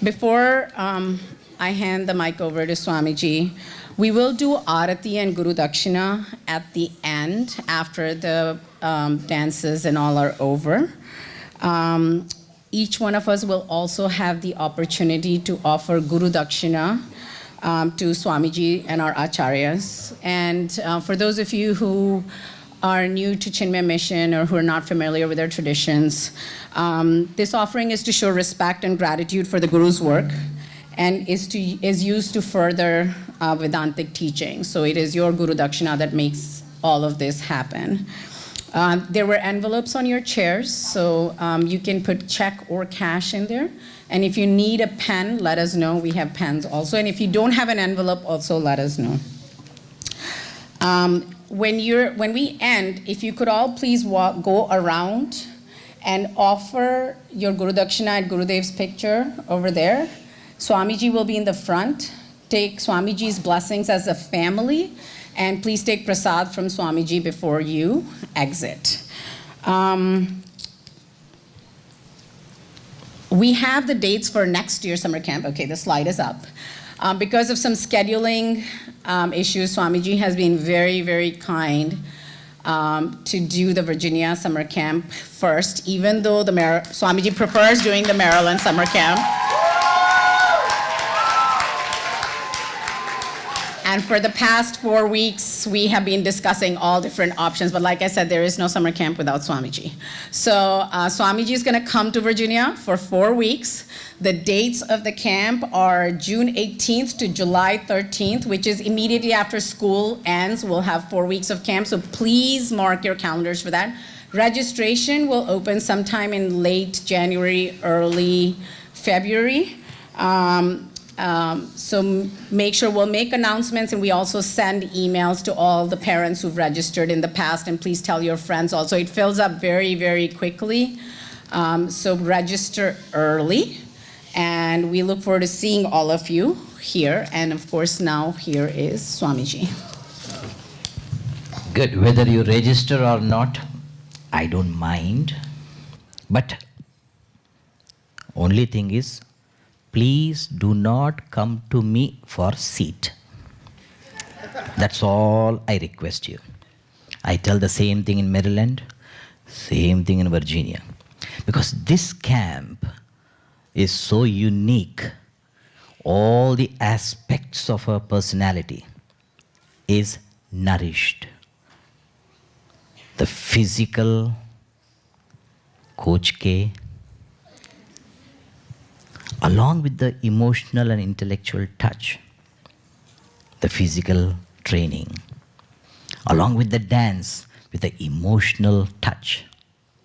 before I hand the mic over to Swamiji, we will do Arati and Guru Dakshina at the end after the dances and all are over. Each one of us will also have the opportunity to offer Guru Dakshina to Swamiji and our Acharyas. And for those of you who are new to Chinmaya Mission or who are not familiar with their traditions, this offering is to show respect and gratitude for the Guru's work, and is used to further Vedantic teaching. So it is your Guru Dakshina that makes all of this happen. There were envelopes on your chairs, so you can put check or cash in there. And if you need a pen, let us know. We have pens also. And if you don't have an envelope, also let us know. When we end, if you could all please go around and offer your Guru Dakshina at Gurudev's picture over there. Swamiji will be in the front. Take Swamiji's blessings as a family, and please take prasad from Swamiji before you exit. We have the dates for next year's summer camp. Okay, the slide is up. Because of some scheduling issues, Swamiji has been very, very kind to do the Virginia summer camp first, even though Swamiji prefers doing the Maryland summer camp. And for the past 4 weeks, we have been discussing all different options. But like I said, there is no summer camp without Swamiji. So Swamiji is going to come to Virginia for 4 weeks. The dates of the camp are June 18th to July 13th, which is immediately after school ends. We'll have 4 weeks of camp. So please mark your calendars for that. Registration will open sometime in late January, early February. So make sure we'll make announcements, and we also send emails to all the parents who've registered in the past, and please tell your friends also. It fills up very, very quickly. So register early, and we look forward to seeing all of you here. And of course, now here is Swamiji. Good. Whether you register or not, I don't mind. But only thing is, please do not come to me for seat. That's all I request you. I tell the same thing in Maryland, same thing in Virginia. Because this camp is so unique. All the aspects of her personality is nourished. The physical, Coach K, along with the emotional and intellectual touch, the physical training, along with the dance, with the emotional touch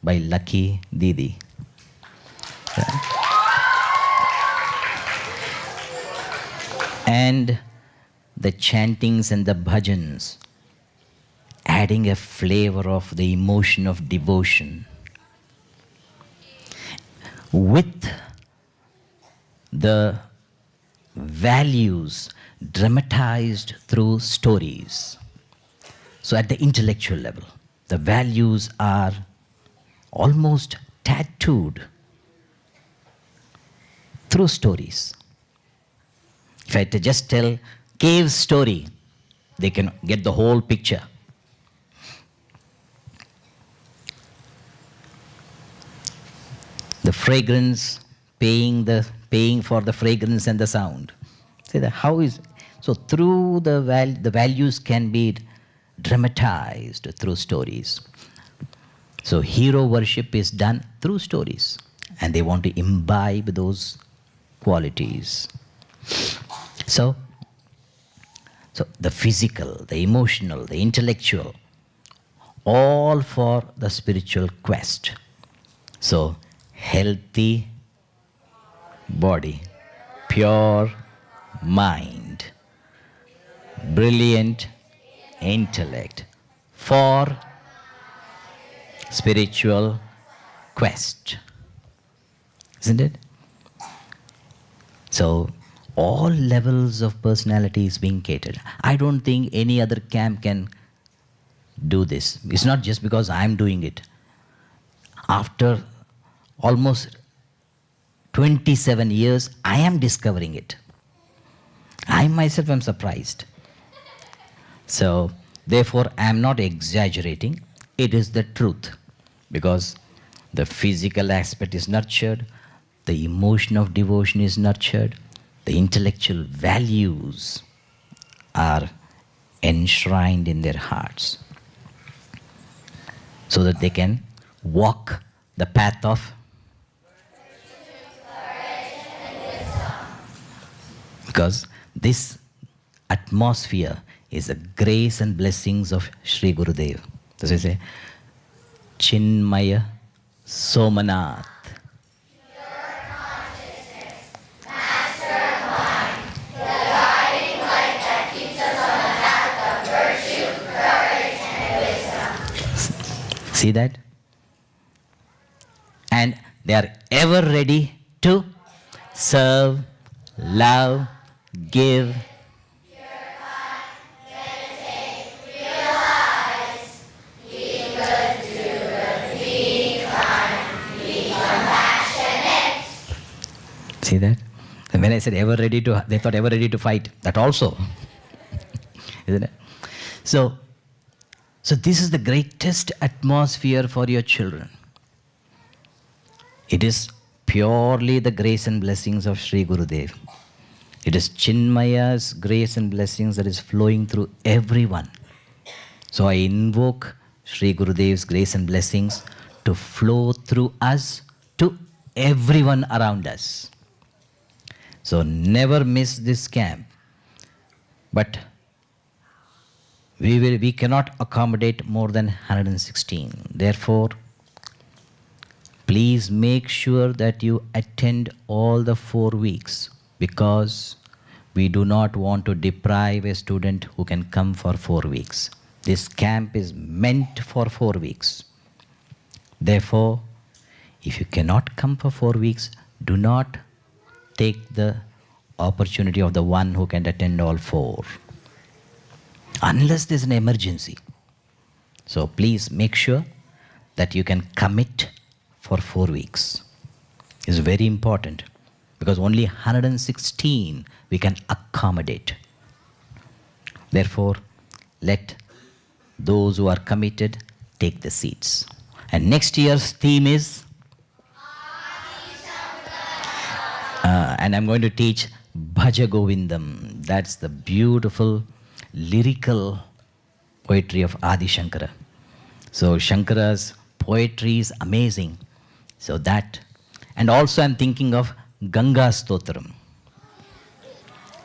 by Lucky Didi. And the chantings and the bhajans, adding a flavor of the emotion of devotion, with the values dramatized through stories. So at the intellectual level, the values are almost tattooed through stories. If I just tell cave story, they can get the whole picture. The fragrance, paying for the fragrance and the sound. See that how is so through the values can be dramatized through stories. So hero worship is done through stories, and they want to imbibe those qualities. So the physical, the emotional, the intellectual, all for the spiritual quest. So healthy body, pure mind, brilliant intellect for spiritual quest. Isn't it? So all levels of personality is being catered. I don't think any other camp can do this. It's not just because I'm doing it. After almost 27 years, I am discovering it. I myself am surprised. So, therefore, I am not exaggerating. It is the truth. Because the physical aspect is nurtured, the emotion of devotion is nurtured, the intellectual values are enshrined in their hearts, so that they can walk the path of because this atmosphere is the grace and blessings of Sri Gurudev. That's why I say, Chinmaya Somanath. See that? And they are ever ready to serve, love, give. See that? And when I said ever ready to, they thought ever ready to fight. That also. Isn't it? So this is the greatest atmosphere for your children. It is purely the grace and blessings of Sri Gurudev. It is Chinmaya's grace and blessings that is flowing through everyone. So I invoke Sri Gurudev's grace and blessings to flow through us to everyone around us. So never miss this camp. But we cannot accommodate more than 116. Therefore, please make sure that you attend all the 4 weeks. because we do not want to deprive a student who can come for 4 weeks. This camp is meant for 4 weeks. Therefore, if you cannot come for 4 weeks, do not take the opportunity of the one who can attend all 4. Unless there's an emergency. So please make sure that you can commit for 4 weeks. It's very important because only 116 we can accommodate. Therefore, let those who are committed take the seats. And next year's theme is, and I'm going to teach Bhaja Govindam. That's the beautiful lyrical poetry of Adi Shankara. So Shankara's poetry is amazing. So that, and also I'm thinking of Ganga Stotram.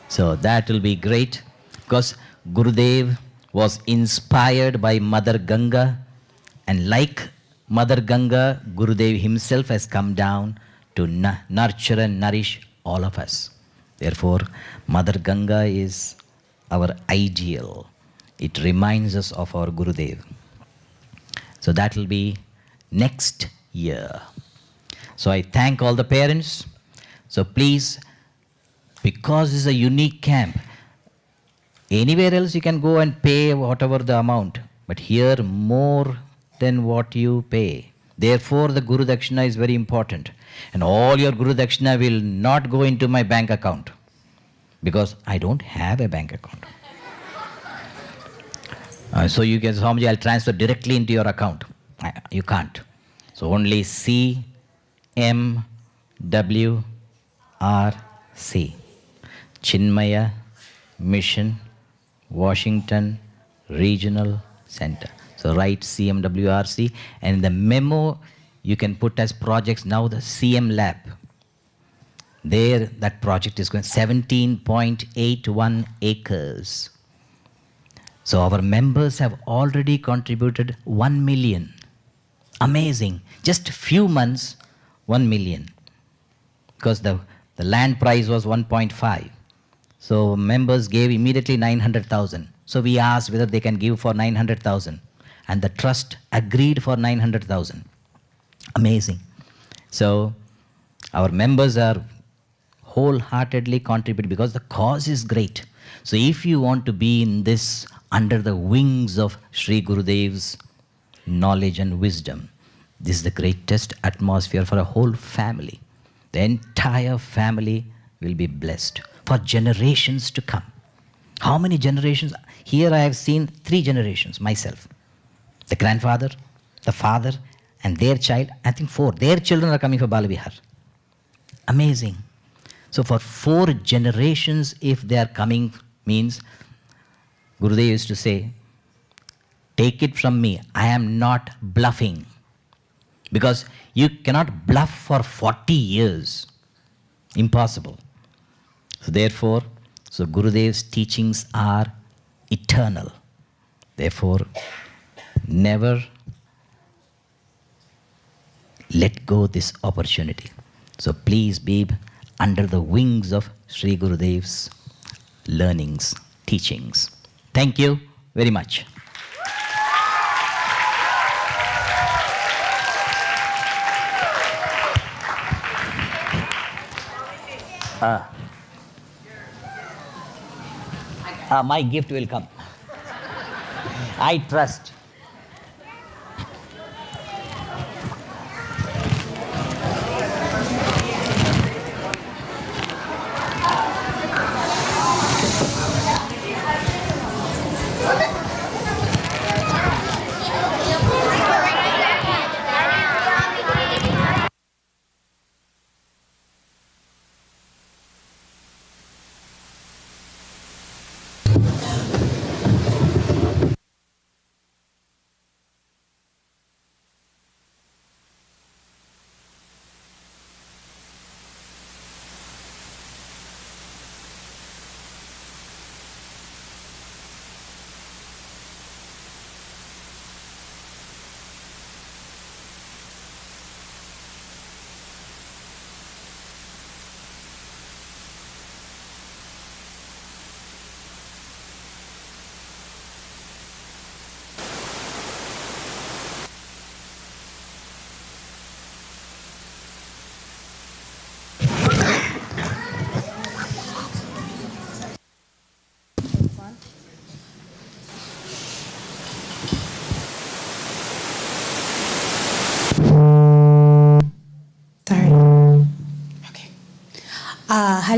So that will be great because Gurudev was inspired by Mother Ganga, and like Mother Ganga, Gurudev himself has come down to nurture and nourish all of us. Therefore, Mother Ganga is our ideal. It reminds us of our Gurudev. So that will be next year. So I thank all the parents. So please, because this is a unique camp, anywhere else you can go and pay whatever the amount, but here more than what you pay. Therefore, the Guru Dakshina is very important. And all your Guru Dakshina will not go into my bank account because I don't have a bank account. So you can, Swamiji, I'll transfer directly into your account. You can't. So only CMWRC, Chinmaya Mission, Washington Regional Center. So write CMWRC, and in the memo you can put as projects now the CM Lab. There that project is going 17.81 acres. So our members have already contributed 1 million. Amazing. Just a few months, 1 million. Because the land price was 1.5. So members gave immediately 900,000. So we asked whether they can give for 900,000. And the trust agreed for 900,000. Amazing. So our members are wholeheartedly contributing because the cause is great. So if you want to be in this under the wings of Sri Gurudev's knowledge and wisdom, this is the greatest atmosphere for a whole family. The entire family will be blessed for generations to come. How many generations? Here I have seen 3 generations myself. The grandfather, the father, and their child, I think 4. Their children are coming for Balavihar. Amazing. So for 4 generations, if they are coming, means Gurudev used to say, take it from me, I am not bluffing. Because you cannot bluff for 40 years. Impossible. So therefore, so Gurudev's teachings are eternal. Therefore, never let go this opportunity. So please be under the wings of Sri Gurudev's learnings, teachings. Thank you very much. My gift will come. I trust.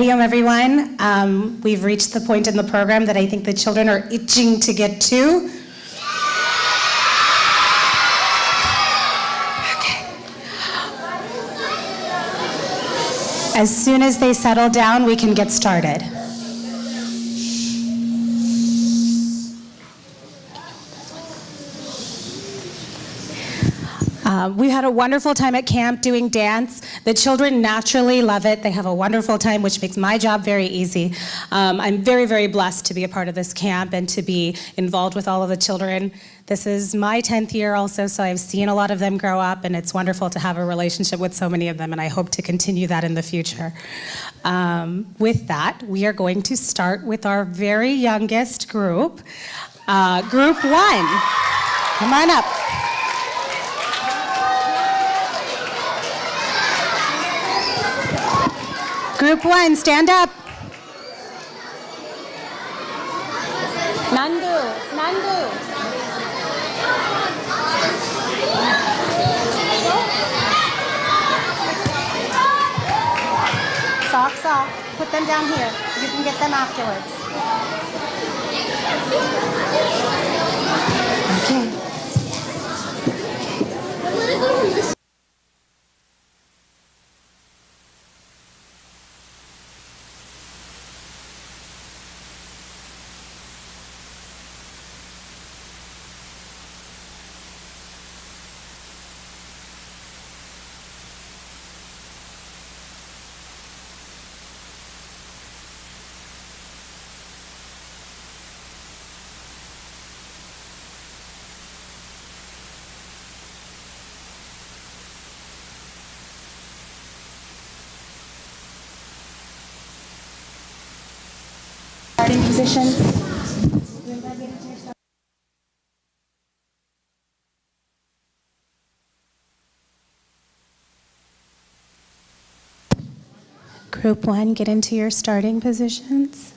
podium, everyone. We've reached the point in the program that I think the children are itching to get to. As soon as they settle down, we can get started. We had a wonderful time at camp doing dance. The children naturally love it. They have a wonderful time, which makes my job very easy. I'm very, very blessed to be a part of this camp and to be involved with all of the children. This is my 10th year also, so I've seen a lot of them grow up, and it's wonderful to have a relationship with so many of them, and I hope to continue that in the future. With that, we are going to start with our very youngest group, Group 1. Come on up. Group 1, stand up. Nandu. Socks off. Put them down here. You can get them afterwards. Okay. Starting position. Group 1, get into your starting positions.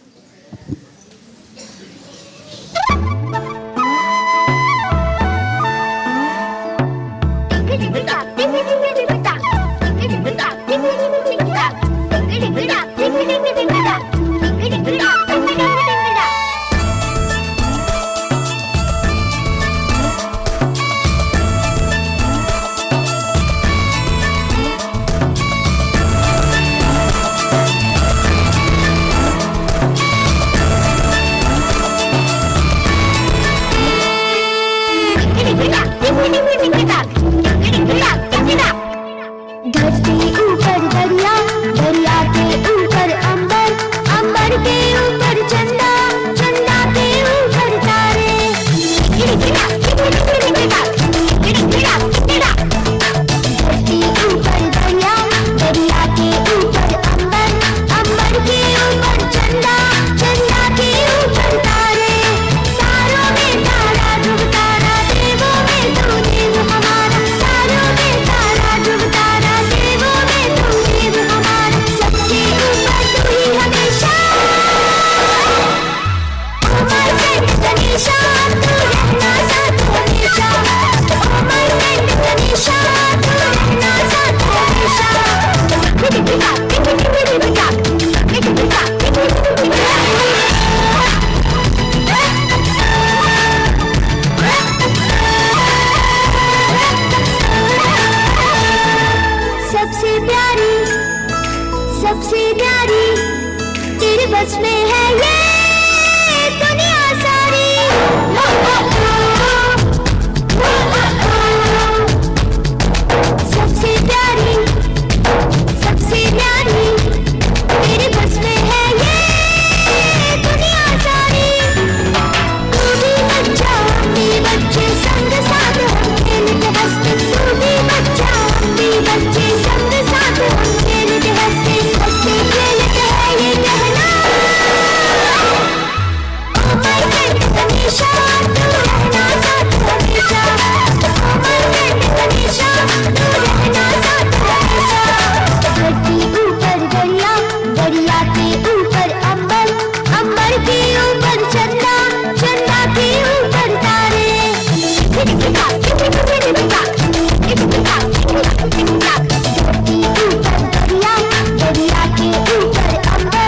दरिया के ऊपर अंबर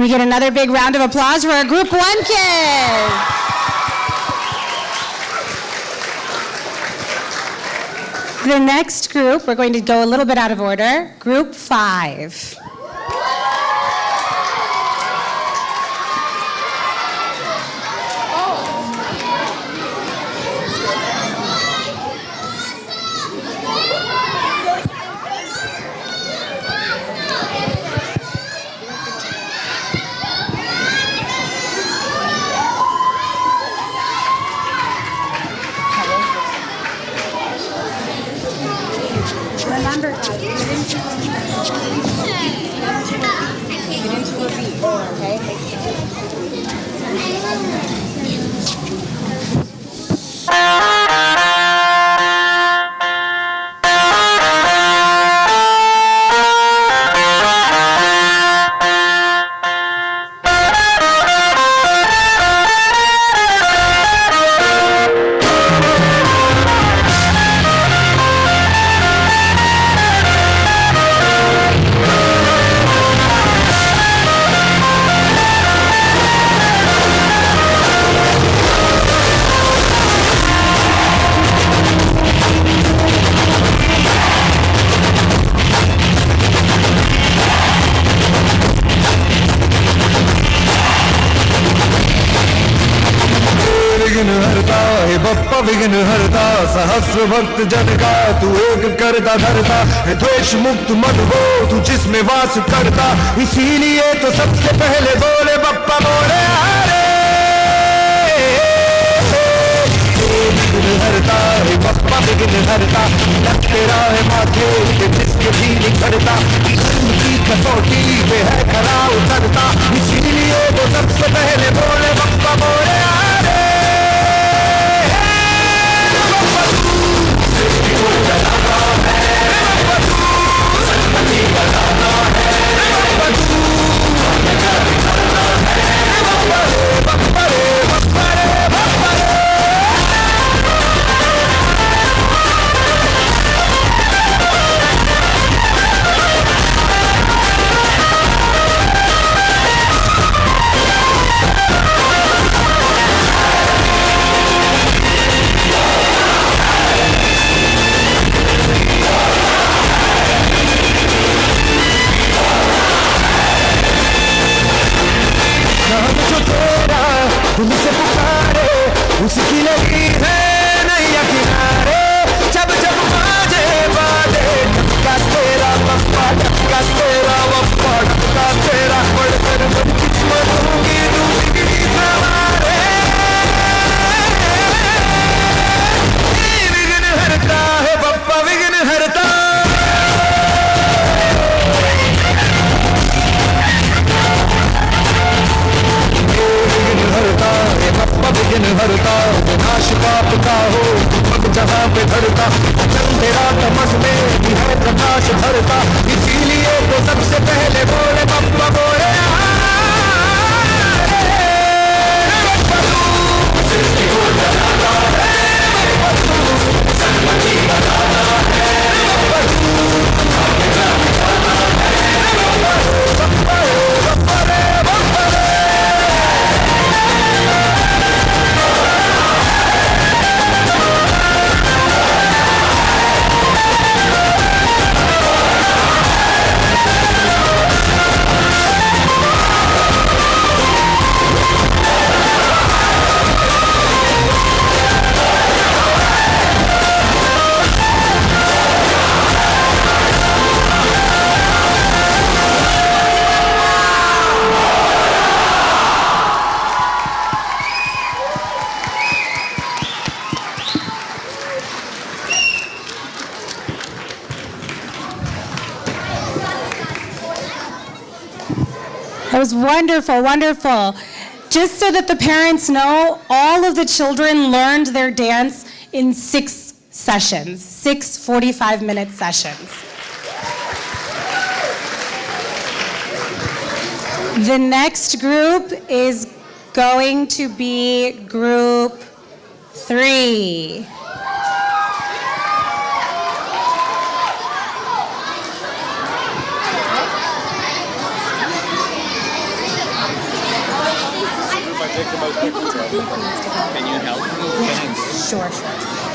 Can we get another big round of applause for our Group 1 kids? The next group, we're going to go a little bit out of order. Group 5. Remember, get into a beat, okay? विघ्न हरता हे बप्पा विघ्न हरता सहस्र भक्त जन का तू एक करता धरता है द्वेष मुक्त मन हो तू जिसमें वास करता इसीलिए तो सबसे पहले बोले बप्पा बोले हरे विघ्न हरता है बप्पा विघ्न हरता लग तेरा है माथे के जिसके भी निखरता कर्म की कसौटी पे है खरा उतरता इसीलिए तो सबसे पहले बोले बप्पा बोले हरे तुमसे पुकारे उसकी लगी है नैया किनारे जब जब बाजे बाजे टपका तेरा बप्पा टपका तेरा बप्पा टपका तेरा पढ़कर मन किस्मत होगी तू बिगड़ी सवारे विघ्न हरता है बप्पा विघ्न हरता विघ्न हरता विनाश पाप का हो पग जहाँ पे धरता चल तेरा तमस में भी है प्रकाश भरता इसीलिए तो सबसे पहले बोले बप्पा बोले सृष्टि को जगाता है सन्मति बनाना That was wonderful, wonderful. Just so that the parents know, all of the children learned their dance in 6 sessions, 6 45-minute sessions. The next group is going to be group 3. Can you help me? Sure, sure.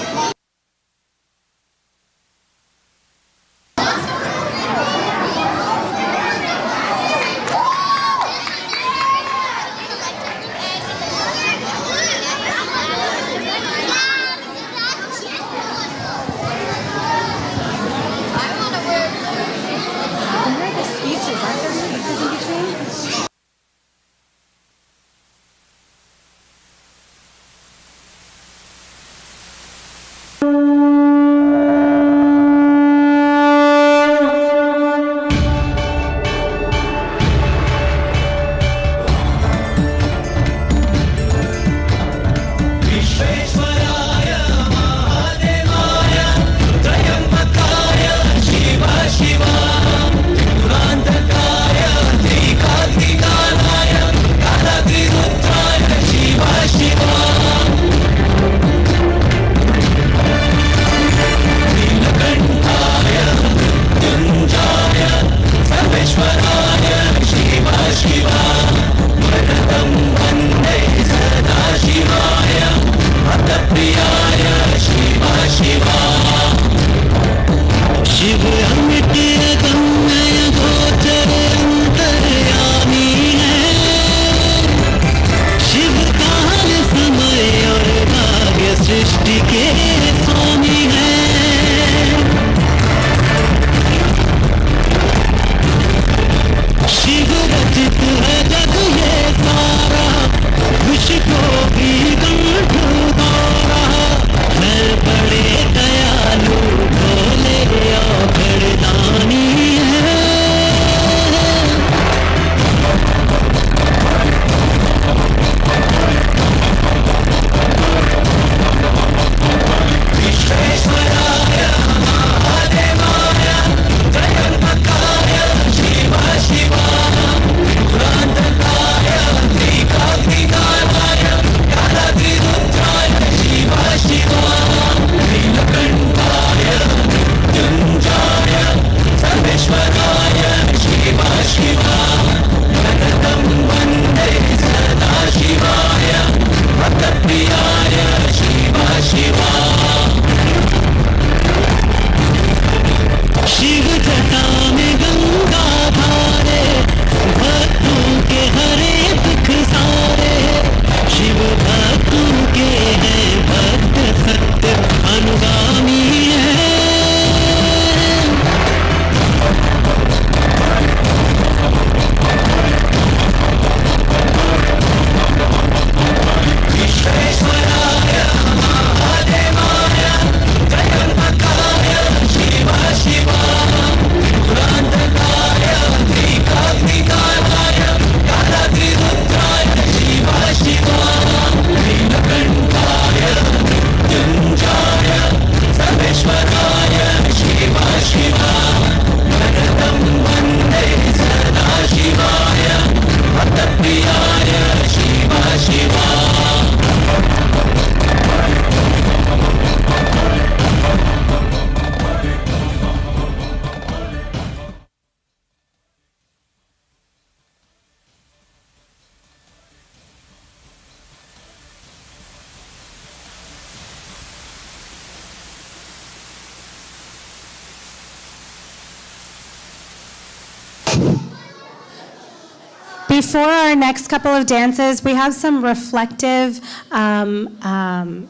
Before our next couple of dances, we have some reflective, some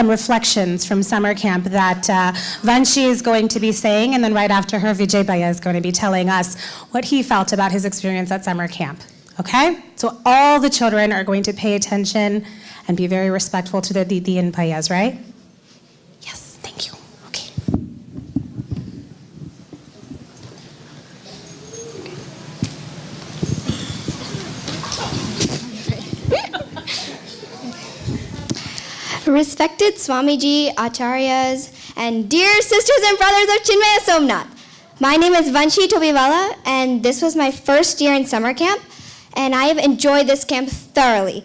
reflections from summer camp that Vanshi is going to be saying, and then right after her, Vijay Bhaiya is going to be telling us what he felt about his experience at summer camp. Okay? So all the children are going to pay attention and be very respectful to their Didi and Bhaiyas, right? Yes, thank you. Okay. Respected Swamiji, Acharyas, and dear sisters and brothers of Chinmaya Somnath. My name is Vanshi Tobiwala, and this was my first year in summer camp, and I have enjoyed this camp thoroughly.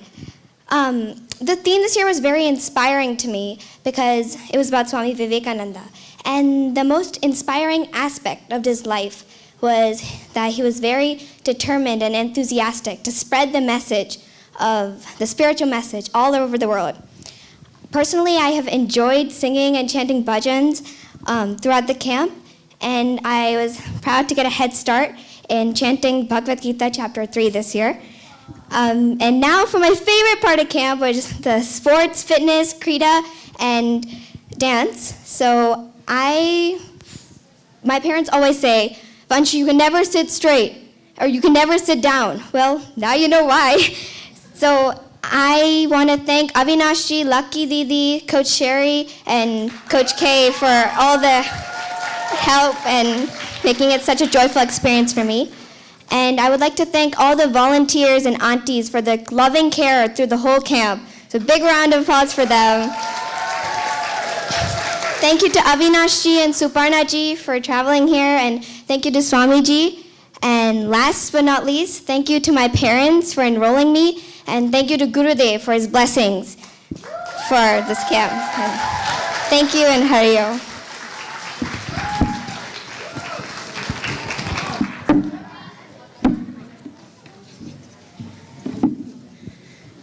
The theme this year was very inspiring to me because it was about Swami Vivekananda, and the most inspiring aspect of his life was that he was very determined and enthusiastic to spread the message of the spiritual message all over the world. Personally, I have enjoyed singing and chanting bhajans throughout the camp, and I was proud to get a head start in chanting Bhagavad Gita chapter 3 this year. And now for my favorite part of camp, which is the sports, fitness, krita, and dance. So my parents always say, Vanshi, you can never sit straight, or you can never sit down. Well, now you know why. So I want to thank Avinash, Lucky Didi, Coach Sherry, and Coach K for all the help and making it such a joyful experience for me. And I would like to thank all the volunteers and aunties for the loving care through the whole camp. So big round of applause for them. Thank you to Avinash ji and Suparna ji for traveling here, and thank you to Swami ji. And last but not least, thank you to my parents for enrolling me, and thank you to Gurudev for his blessings for this camp. And thank you and Hariyo.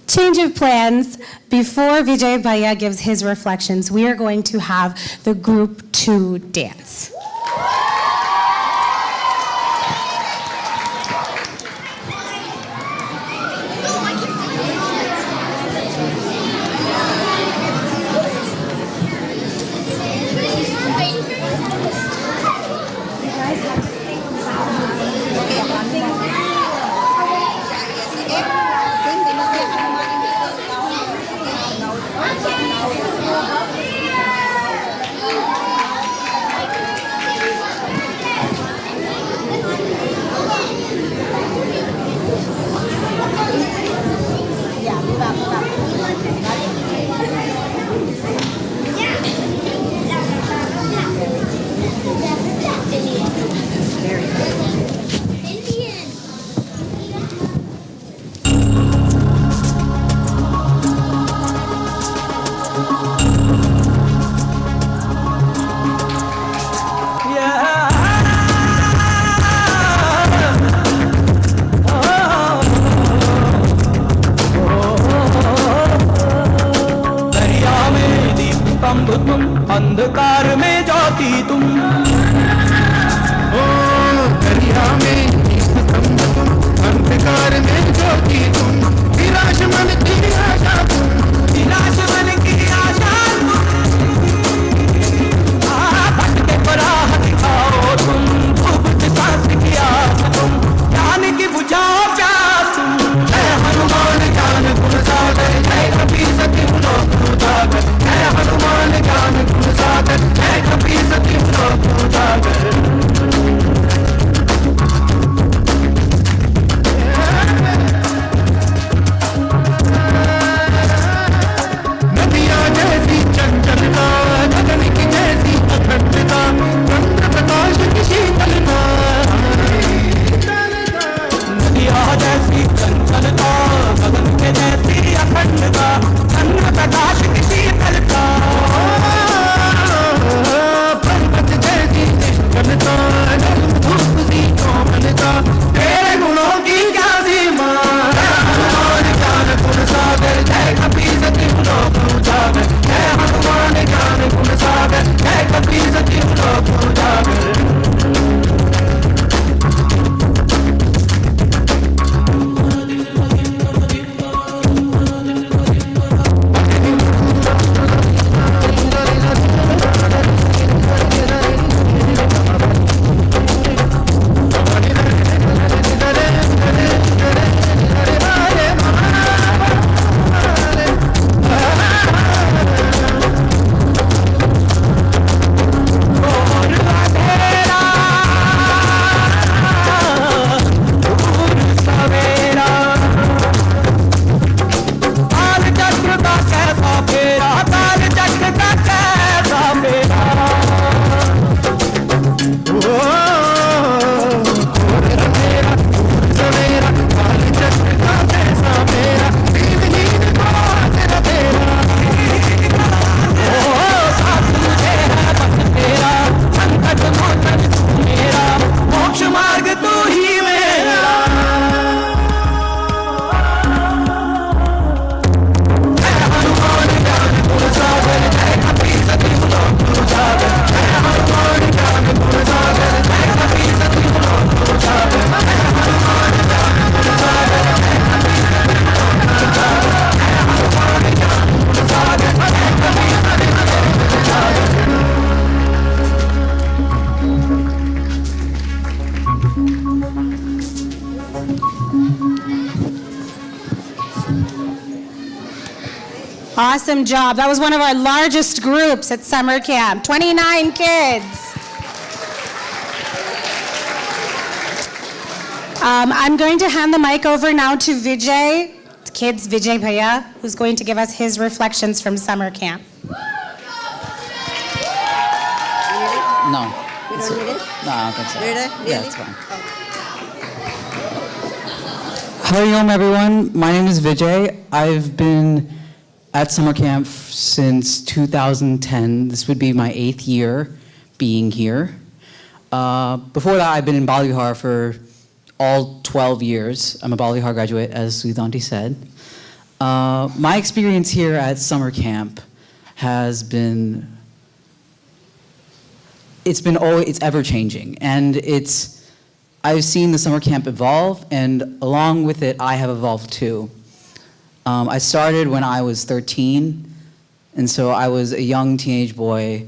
Change of plans. Before Vijay Bhaiya gives his reflections, we are going to have the group 2 dance. अंधकार में जाती तुम ओ दरिया में अंधकार में जाती तुम विलास मन की आशा तुम विलास मन की आशा भटके पराह दिखाओ तुम भूख सांस की आस तुम ज्ञान की बुझाओ प्यास तुम जय हनुमान ज्ञान गुण सागर जय कपी सती लोक उजागर जय हनुमान ज्ञान गुण सागर जय कपी सती लोक उजागर awesome job. That was one of our largest groups at summer camp, 29 kids. I'm going to hand the mic over now to Vijay, kids Vijay Bhaiya, who's going to give us his reflections from summer camp. No. You don't need it? No, I don't think so. Really? Yeah, it's fine. Hari Om, everyone. My name is Vijay. I've been at summer camp since 2010. This would be my 8th year being here. Before that, I've been in Balihar for all 12 years. I'm a Balihar graduate, as Sudhanti said. My experience here at summer camp has been, it's ever changing, and I've seen the summer camp evolve, and along with it, I have evolved too. I started when I was 13, and so I was a young teenage boy,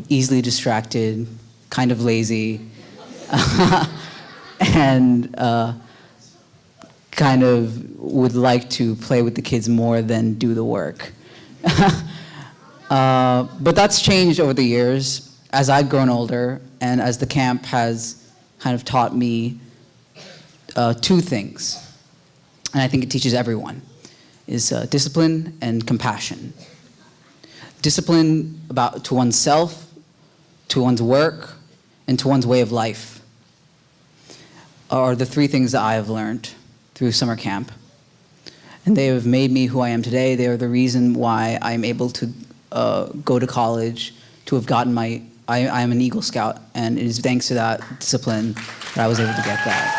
easily distracted, kind of lazy, and kind of would like to play with the kids more than do the work. But that's changed over the years as I've grown older and as the camp has kind of taught me 2 things, and I think it teaches everyone, is discipline and compassion. Discipline to oneself, to one's work, and to one's way of life are the 3 things that I have learned through summer camp. And they have made me who I am today. They are the reason why I'm able to go to college, to have gotten I am an Eagle Scout, and it is thanks to that discipline that I was able to get that.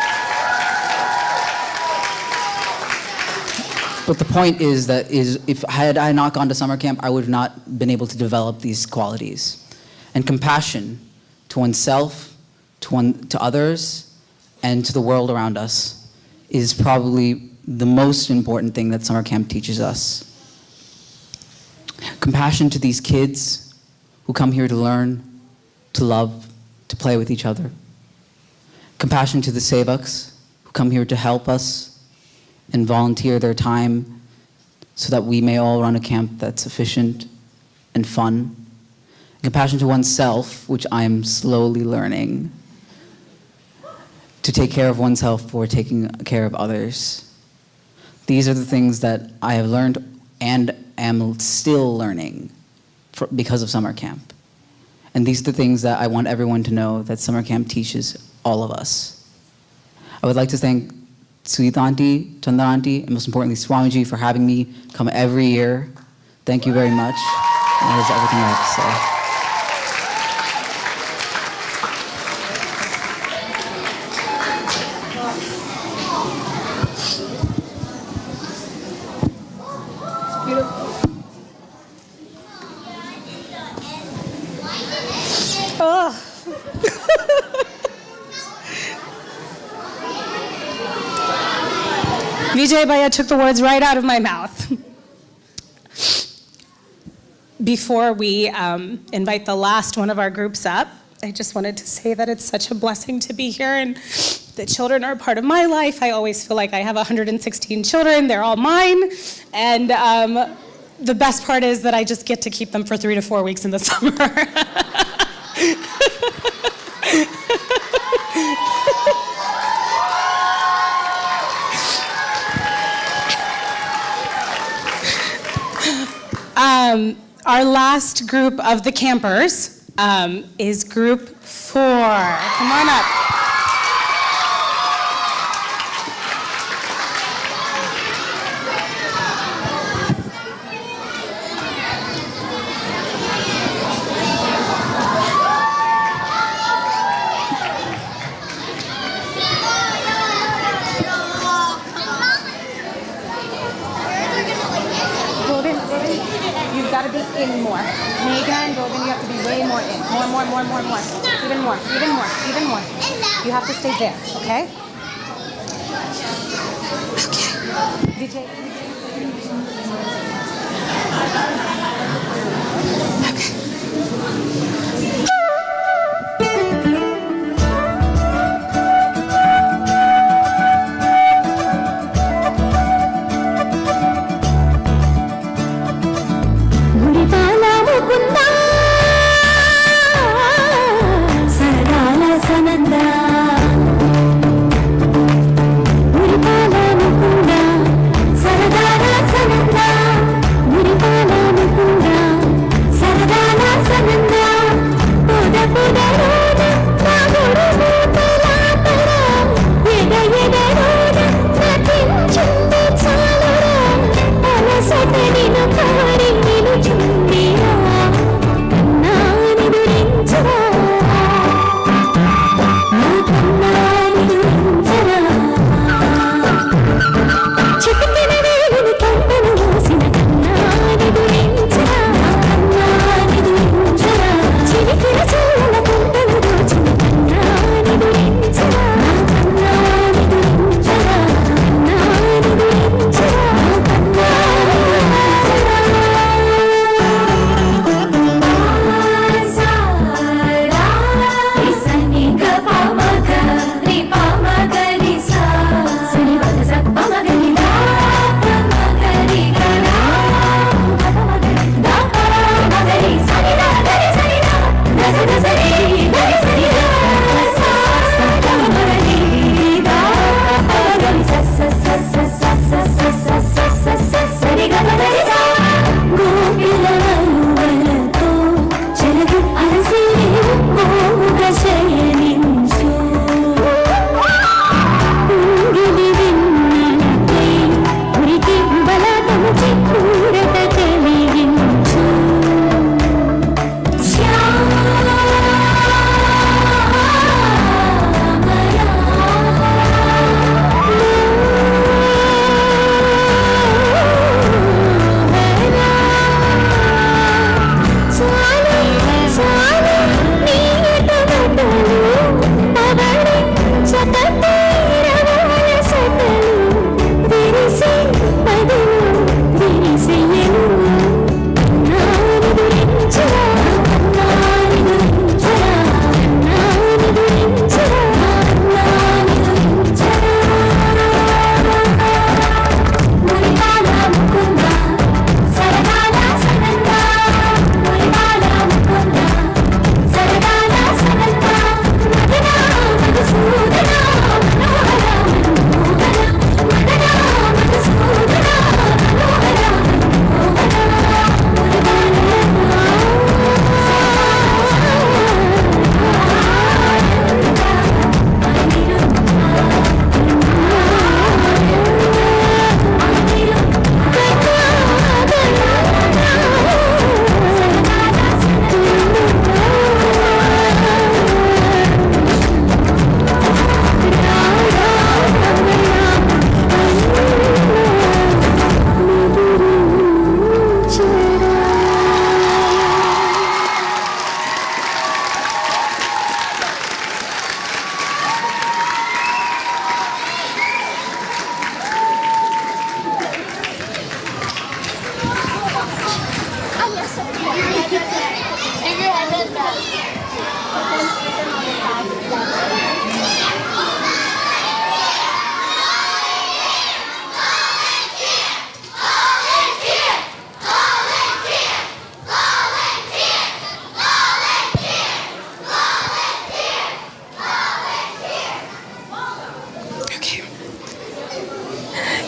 But the point is if had I not gone to summer camp, I would have not been able to develop these qualities. And compassion to oneself, to others, and to the world around us is probably the most important thing that summer camp teaches us. Compassion to these kids who come here to learn, to love, to play with each other. Compassion to the sevaks who come here to help us and volunteer their time so that we may all run a camp that's efficient and fun. Compassion to oneself, which I'm slowly learning, to take care of oneself before taking care of others. These are the things that I have learned and am still learning because of summer camp. And these are the things that I want everyone to know that summer camp teaches all of us. I would like to thank Sudhanti, Chandaranti, and most importantly Swamiji for having me come every year. Thank you very much. And that is everything I have to say. Vijay Bhaiya took the words right out of my mouth. Before we invite the last one of our groups up, I just wanted to say that it's such a blessing to be here, and the children are a part of my life. I always feel like I have 116 children. They're all mine. And the best part is that I just get to keep them for 3 to 4 weeks in the summer. Our last group of the campers is group 4. Come on up. You've got to be in more. Megan, Golden, you have to be way more in. More. Even more. You have to stay there, okay? Okay. Vijay.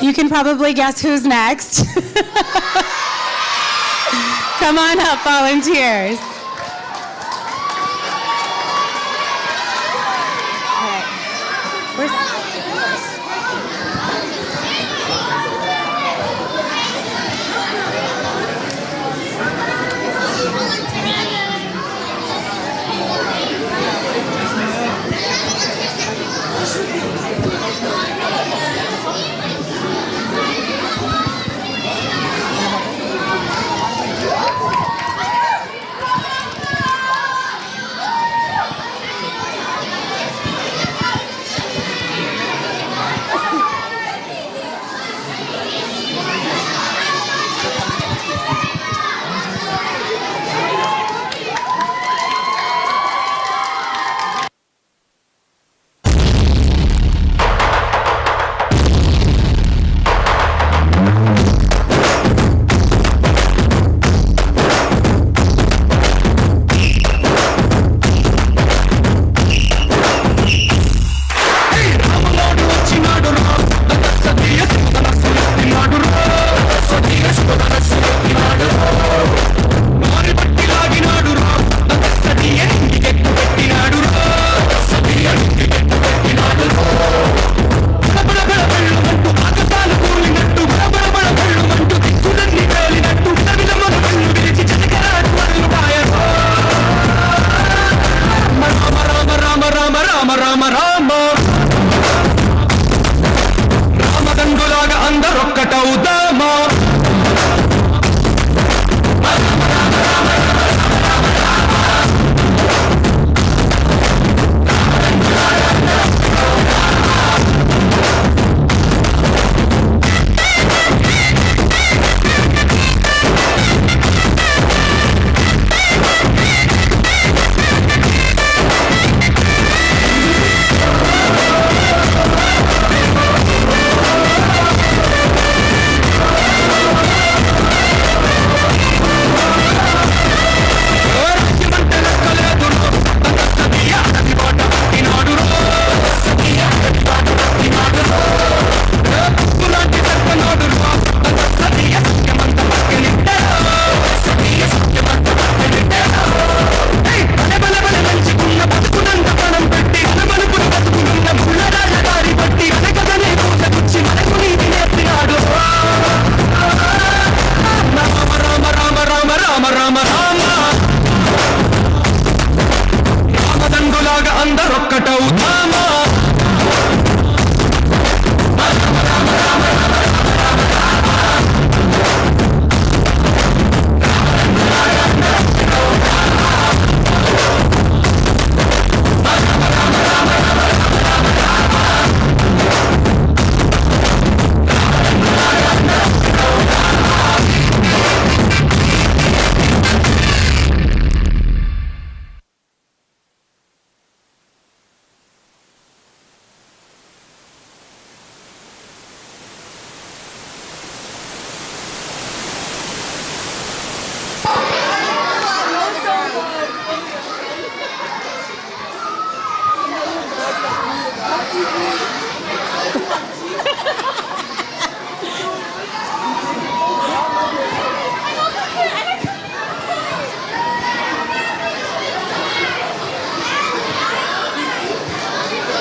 You can probably guess who's next. Come on up, volunteers.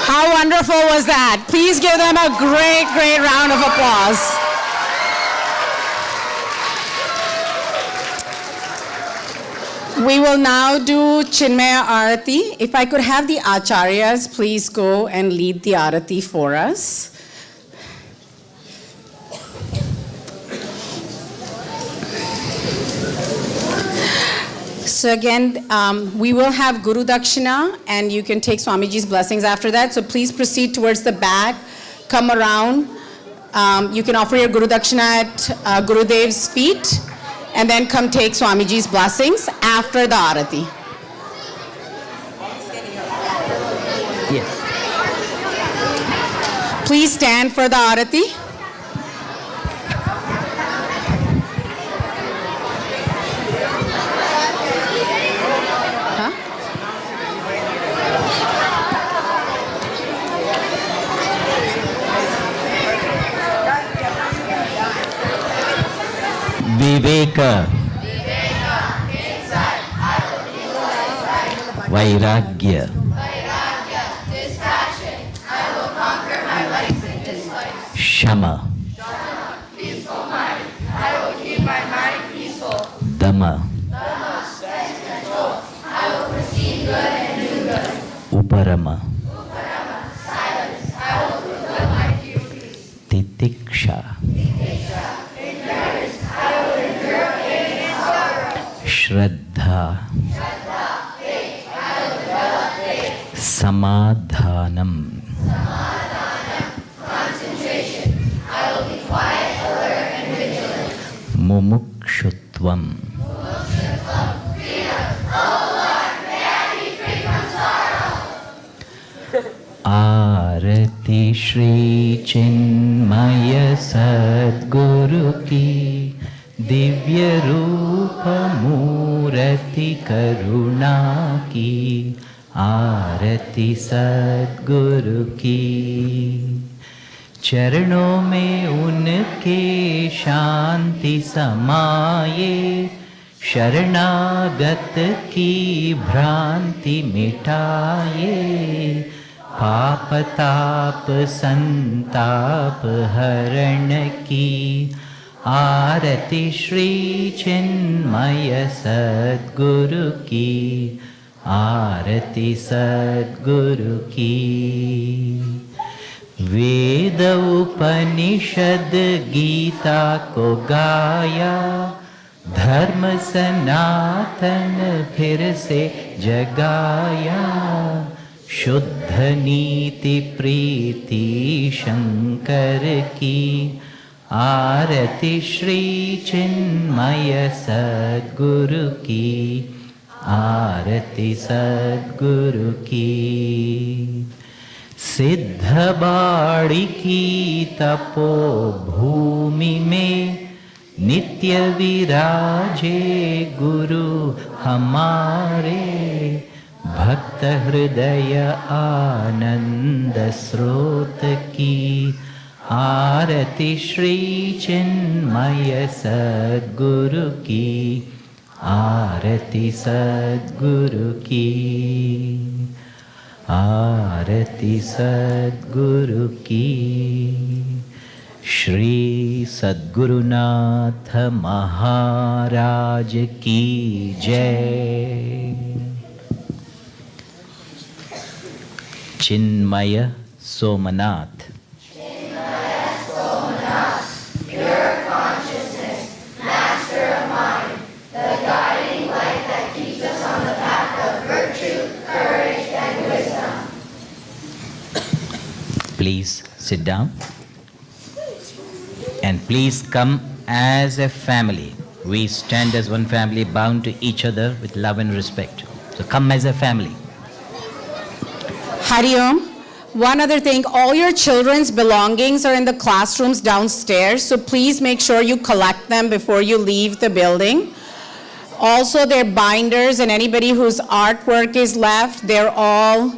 How wonderful was that? Please give them a great, great round of applause. We will now do Chinmaya Arati. If I could have the Acharyas please go and lead the Arati for us. So again, we will have Guru Dakshina, and you can take Swamiji's blessings after that. So please proceed towards the back, come around. You can offer your Guru Dakshina at Gurudev's feet, and then come take Swamiji's blessings after the Arati. Yes. Please stand for the Arati. Viveka. Vairagya. Shama. Dhamma. Uparama. Titiksha. Shraddha. Samadhanam. Mumukshutvam. आरती श्री चिन्मय सद्गुरु की दिव्य रूप मूर्ति करुणा की आरती सद्गुरु की चरणों में उनके शांति समाये शरणागत की भ्रांति मिटाए पाप ताप संताप हरण की आरती श्री चिन्मय सद्गुरु की आरती सद्गुरु की वेद उपनिषद गीता को गाया धर्म सनातन फिर से जगाया शुद्ध नीति प्रीति शंकर की आरती श्री चिन्मय सद्गुरु की आरती सद्गुरु की सिद्ध बाड़ी की तपो भूमि में नित्य विराजे गुरु हमारे भक्त हृदय आनंद स्रोत की आरती श्री चिन्मय सद्गुरु की आरती सद्गुरु की आरती सद्गुरु की श्री सद्गुरुनाथ महाराज की जय। चिन्मय Somnath. Please sit down and please come as a family. We stand as one family bound to each other with love and respect. So come as a family. Hari Om. One other thing, all your children's belongings are in the classrooms downstairs, so please make sure you collect them before you leave the building. Also, their binders and anybody whose artwork is left, they're all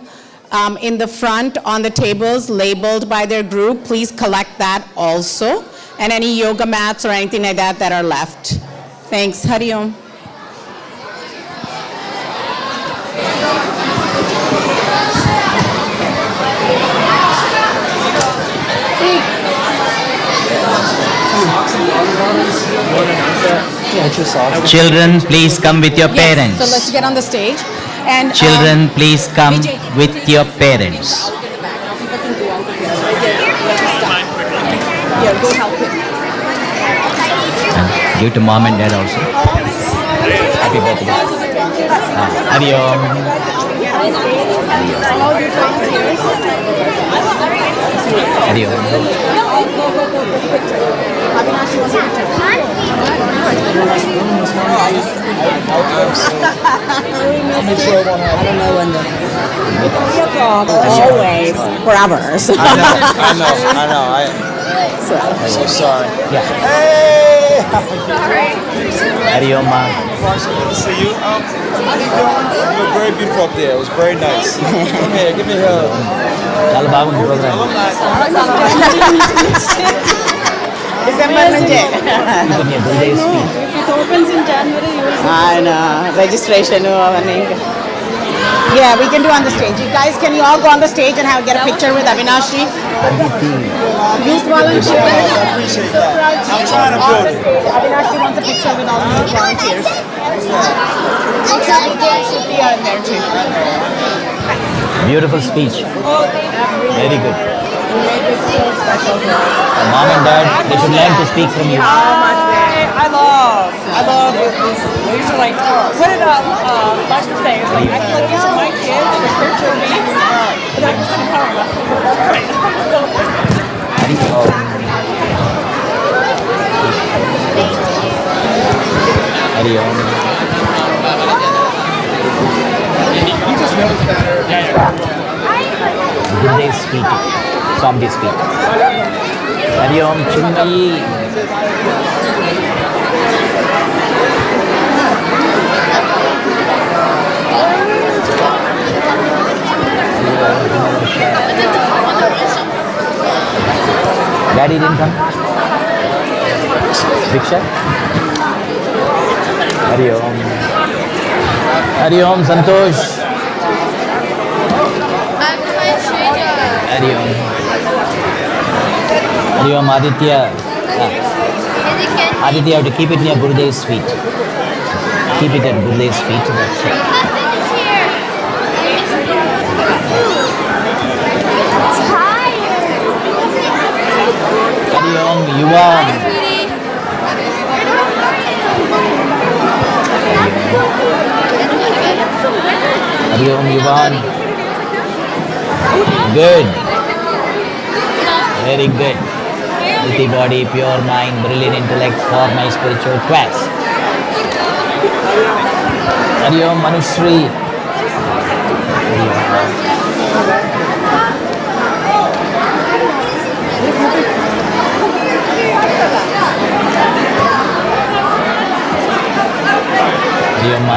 in the front on the tables labeled by their group. Please collect that also. And any yoga mats or anything like that that are left. Thanks. Hari Om. Children, please come with your parents. So let's get on the stage. And Children, please come with your parents. Yeah, go help him. And give to mom and dad also. Happy birthday. Hari Om. Hari Om. I don't know when always, forever. So. I know. So sorry. Yeah. Hey! Hari Om, ma. See you. You look very beautiful up there. It was very nice. Come here, give me a hug. చాలా బాగుంది programme. December nunche. Speak of your birthday speech. It opens in January. And registration. Yeah, we can do on the stage. You guys, can you all go on the stage and get a picture with Avinashi? Youth volunteers. I'm trying to build it. Avinashi wants a picture with all the youth volunteers. Should be on there too. Beautiful speech. Very good. Mom and dad, they should learn to speak from you. I love this. These are like, put it up, watch the face. Like, I feel like these are my kids, the picture of me, but I can still power up. Hari Om. You just noticed that earlier. Birthday speech. Swamiji speech. Hari Om Chinmayi. Daddy didn't come? Diksha? Hari Om. Hari Om Santosh. Hari Om. Hari Om Aditya. Aditya, you have to keep it near Gurudev's feet. Keep it at Gurudev's feet. That's it. Hari Om Yuvan. Hari Om Yuvan. Good. Very good. Healthy body, pure mind, brilliant intellect for my spiritual quest. Hari Om Manushri. Hari Om. Hari Om Ma.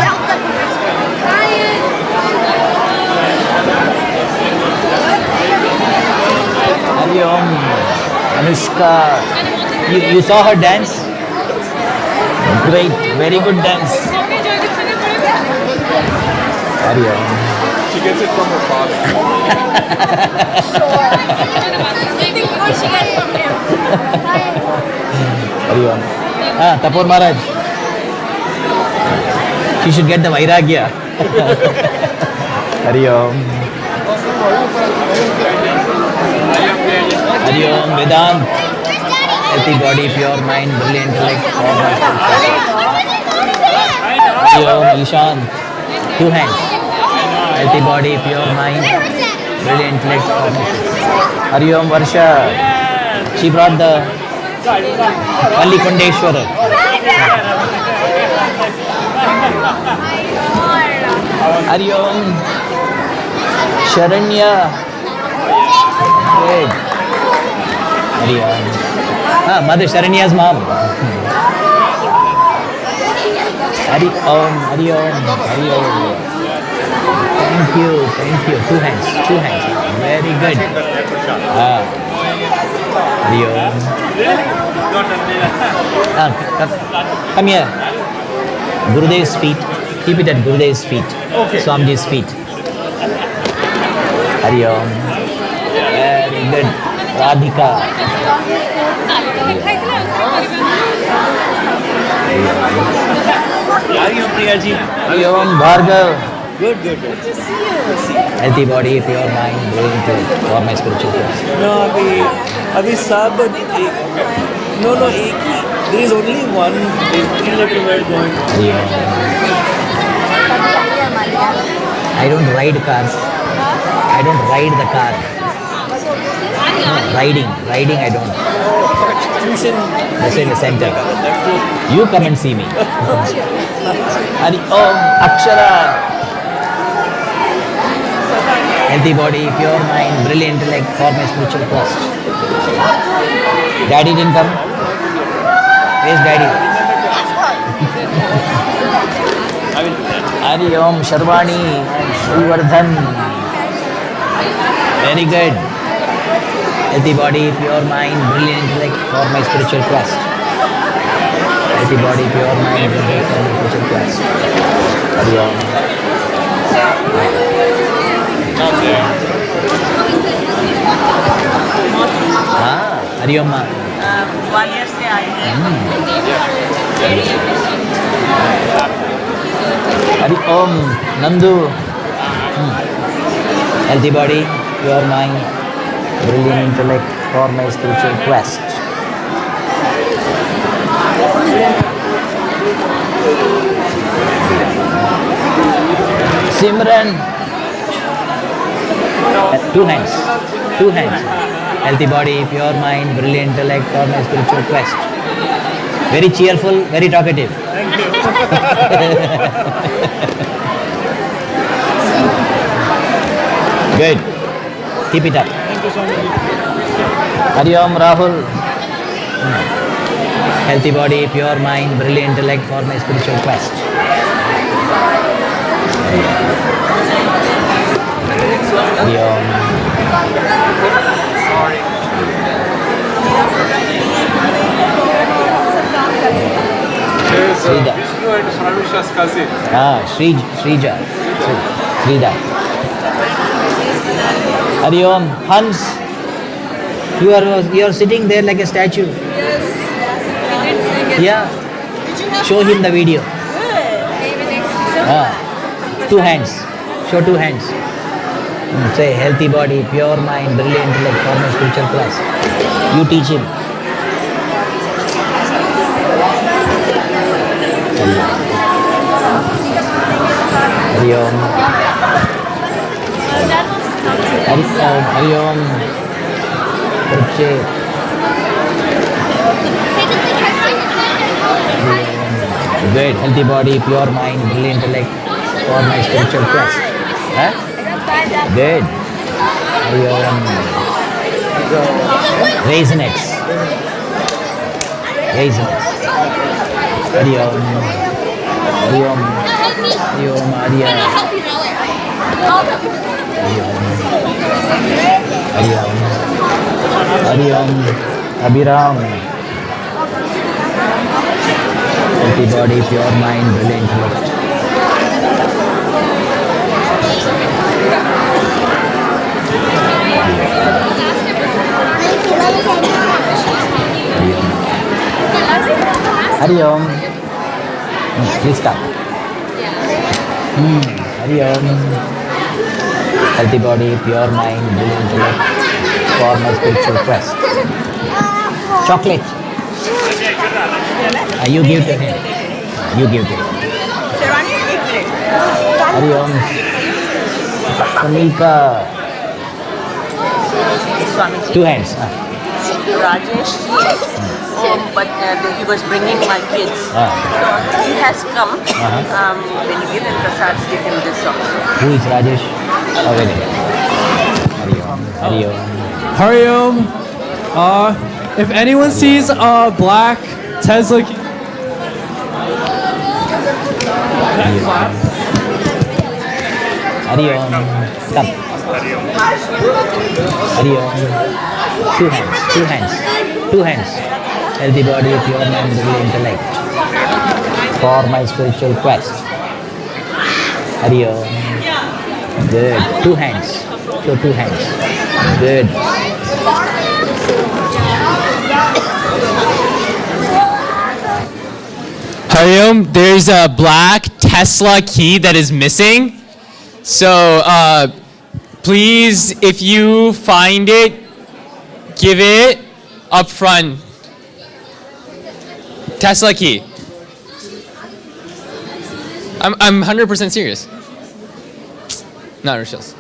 Hari Om Anushka. You saw her dance? Great, very good dance. Hari Om. She gets it from her father. Hari Om. Tapur Maharaj. She should get the Vairagya. Hari Om. Hari Om Vedant. Healthy body, pure mind, brilliant intellect, all my Hari Om Ishan. Two hands. Healthy body, pure mind, brilliant intellect, all my Hari Om Varsha. She brought the Valli Kondeshwara. Hari Om Sharanya. Good. Hari Om. Mother Sharanya's mom. Hari Om, Hari Om, Hari Om. Thank you, thank you. Two hands, two hands. Very good. Hari Om. Come here. Gurudev's feet. Keep it at Gurudev's feet. Okay. Swamiji's feet. Hari Om. Very good. Radhika. Hari Om Priya ji. Hari Om Bhargav. Good, good, good. Healthy body, pure mind, brilliant intellect, for my spiritual quest. No, अभी सब no, एक ही. There is only one. There is three letter word going. Hari Om. I don't ride cars. I don't ride the car. No, riding I don't. Tuition. That's in the center. You come and see me. Hari Om Akshara. Healthy body, pure mind, brilliant intellect for my spiritual quest. Daddy didn't come? Where's Daddy? Hari Om Sharvani and Srivardhan. Very good. Healthy body, pure mind, brilliant intellect for my spiritual quest. Healthy body, pure mind, brilliant intellect for my spiritual quest. Hari Om. Hari Om. 1 year से आई है Hari Om. Nandu. Healthy body, pure mind, brilliant intellect for my spiritual quest. Simran. Two hands. Two hands. Healthy body, pure mind, brilliant intellect for my spiritual quest. Very cheerful, very talkative. Thank you. Good. Keep it up. Thank you so much. Hari Om Rahul. Healthy body, pure mind, brilliant intellect for my spiritual quest. Hari Om. Srida. Vishnu and Shravisha's cousin. Srija. Srida. Hari Om. Hans. You are sitting there like a statue. Yeah. Show him the video. Two hands. Show two hands. Say healthy body, pure mind, brilliant intellect for my spiritual class. You teach him. Hari Om. Hari Om. Hari Om. Good. Healthy body, pure mind, brilliant intellect for my spiritual quest. Huh? Good. Hari Om. Raisinets. Raisinets. Hari Om. Hari Om. Hari Om. Hari Om. Hari Om. Hari Om. Abhiram. Healthy body, pure mind, brilliant intellect. Hari Om. Please stop. Hari Om. Healthy body, pure mind, brilliant intellect for my spiritual quest. Chocolate. You give to him. You give to him. Hari Om. Samika. Two hands. Rajesh, but he was bringing my kids. So he has come. When you give him prasads, give him this also. Who is Rajesh? Oh, wait a minute. Hari Om. Hari Om. If anyone sees a black Tesla. Hari Om. Come. Hari Om. Two hands. Two hands. Two hands. Healthy body, pure mind, brilliant intellect for my spiritual quest. Hari Om. Good. Two hands. Show two hands. Good. Hari Om, there's a black Tesla key that is missing. So please, if you find it, give it up front. Tesla key. I'm 100% serious. Not Rochelle's.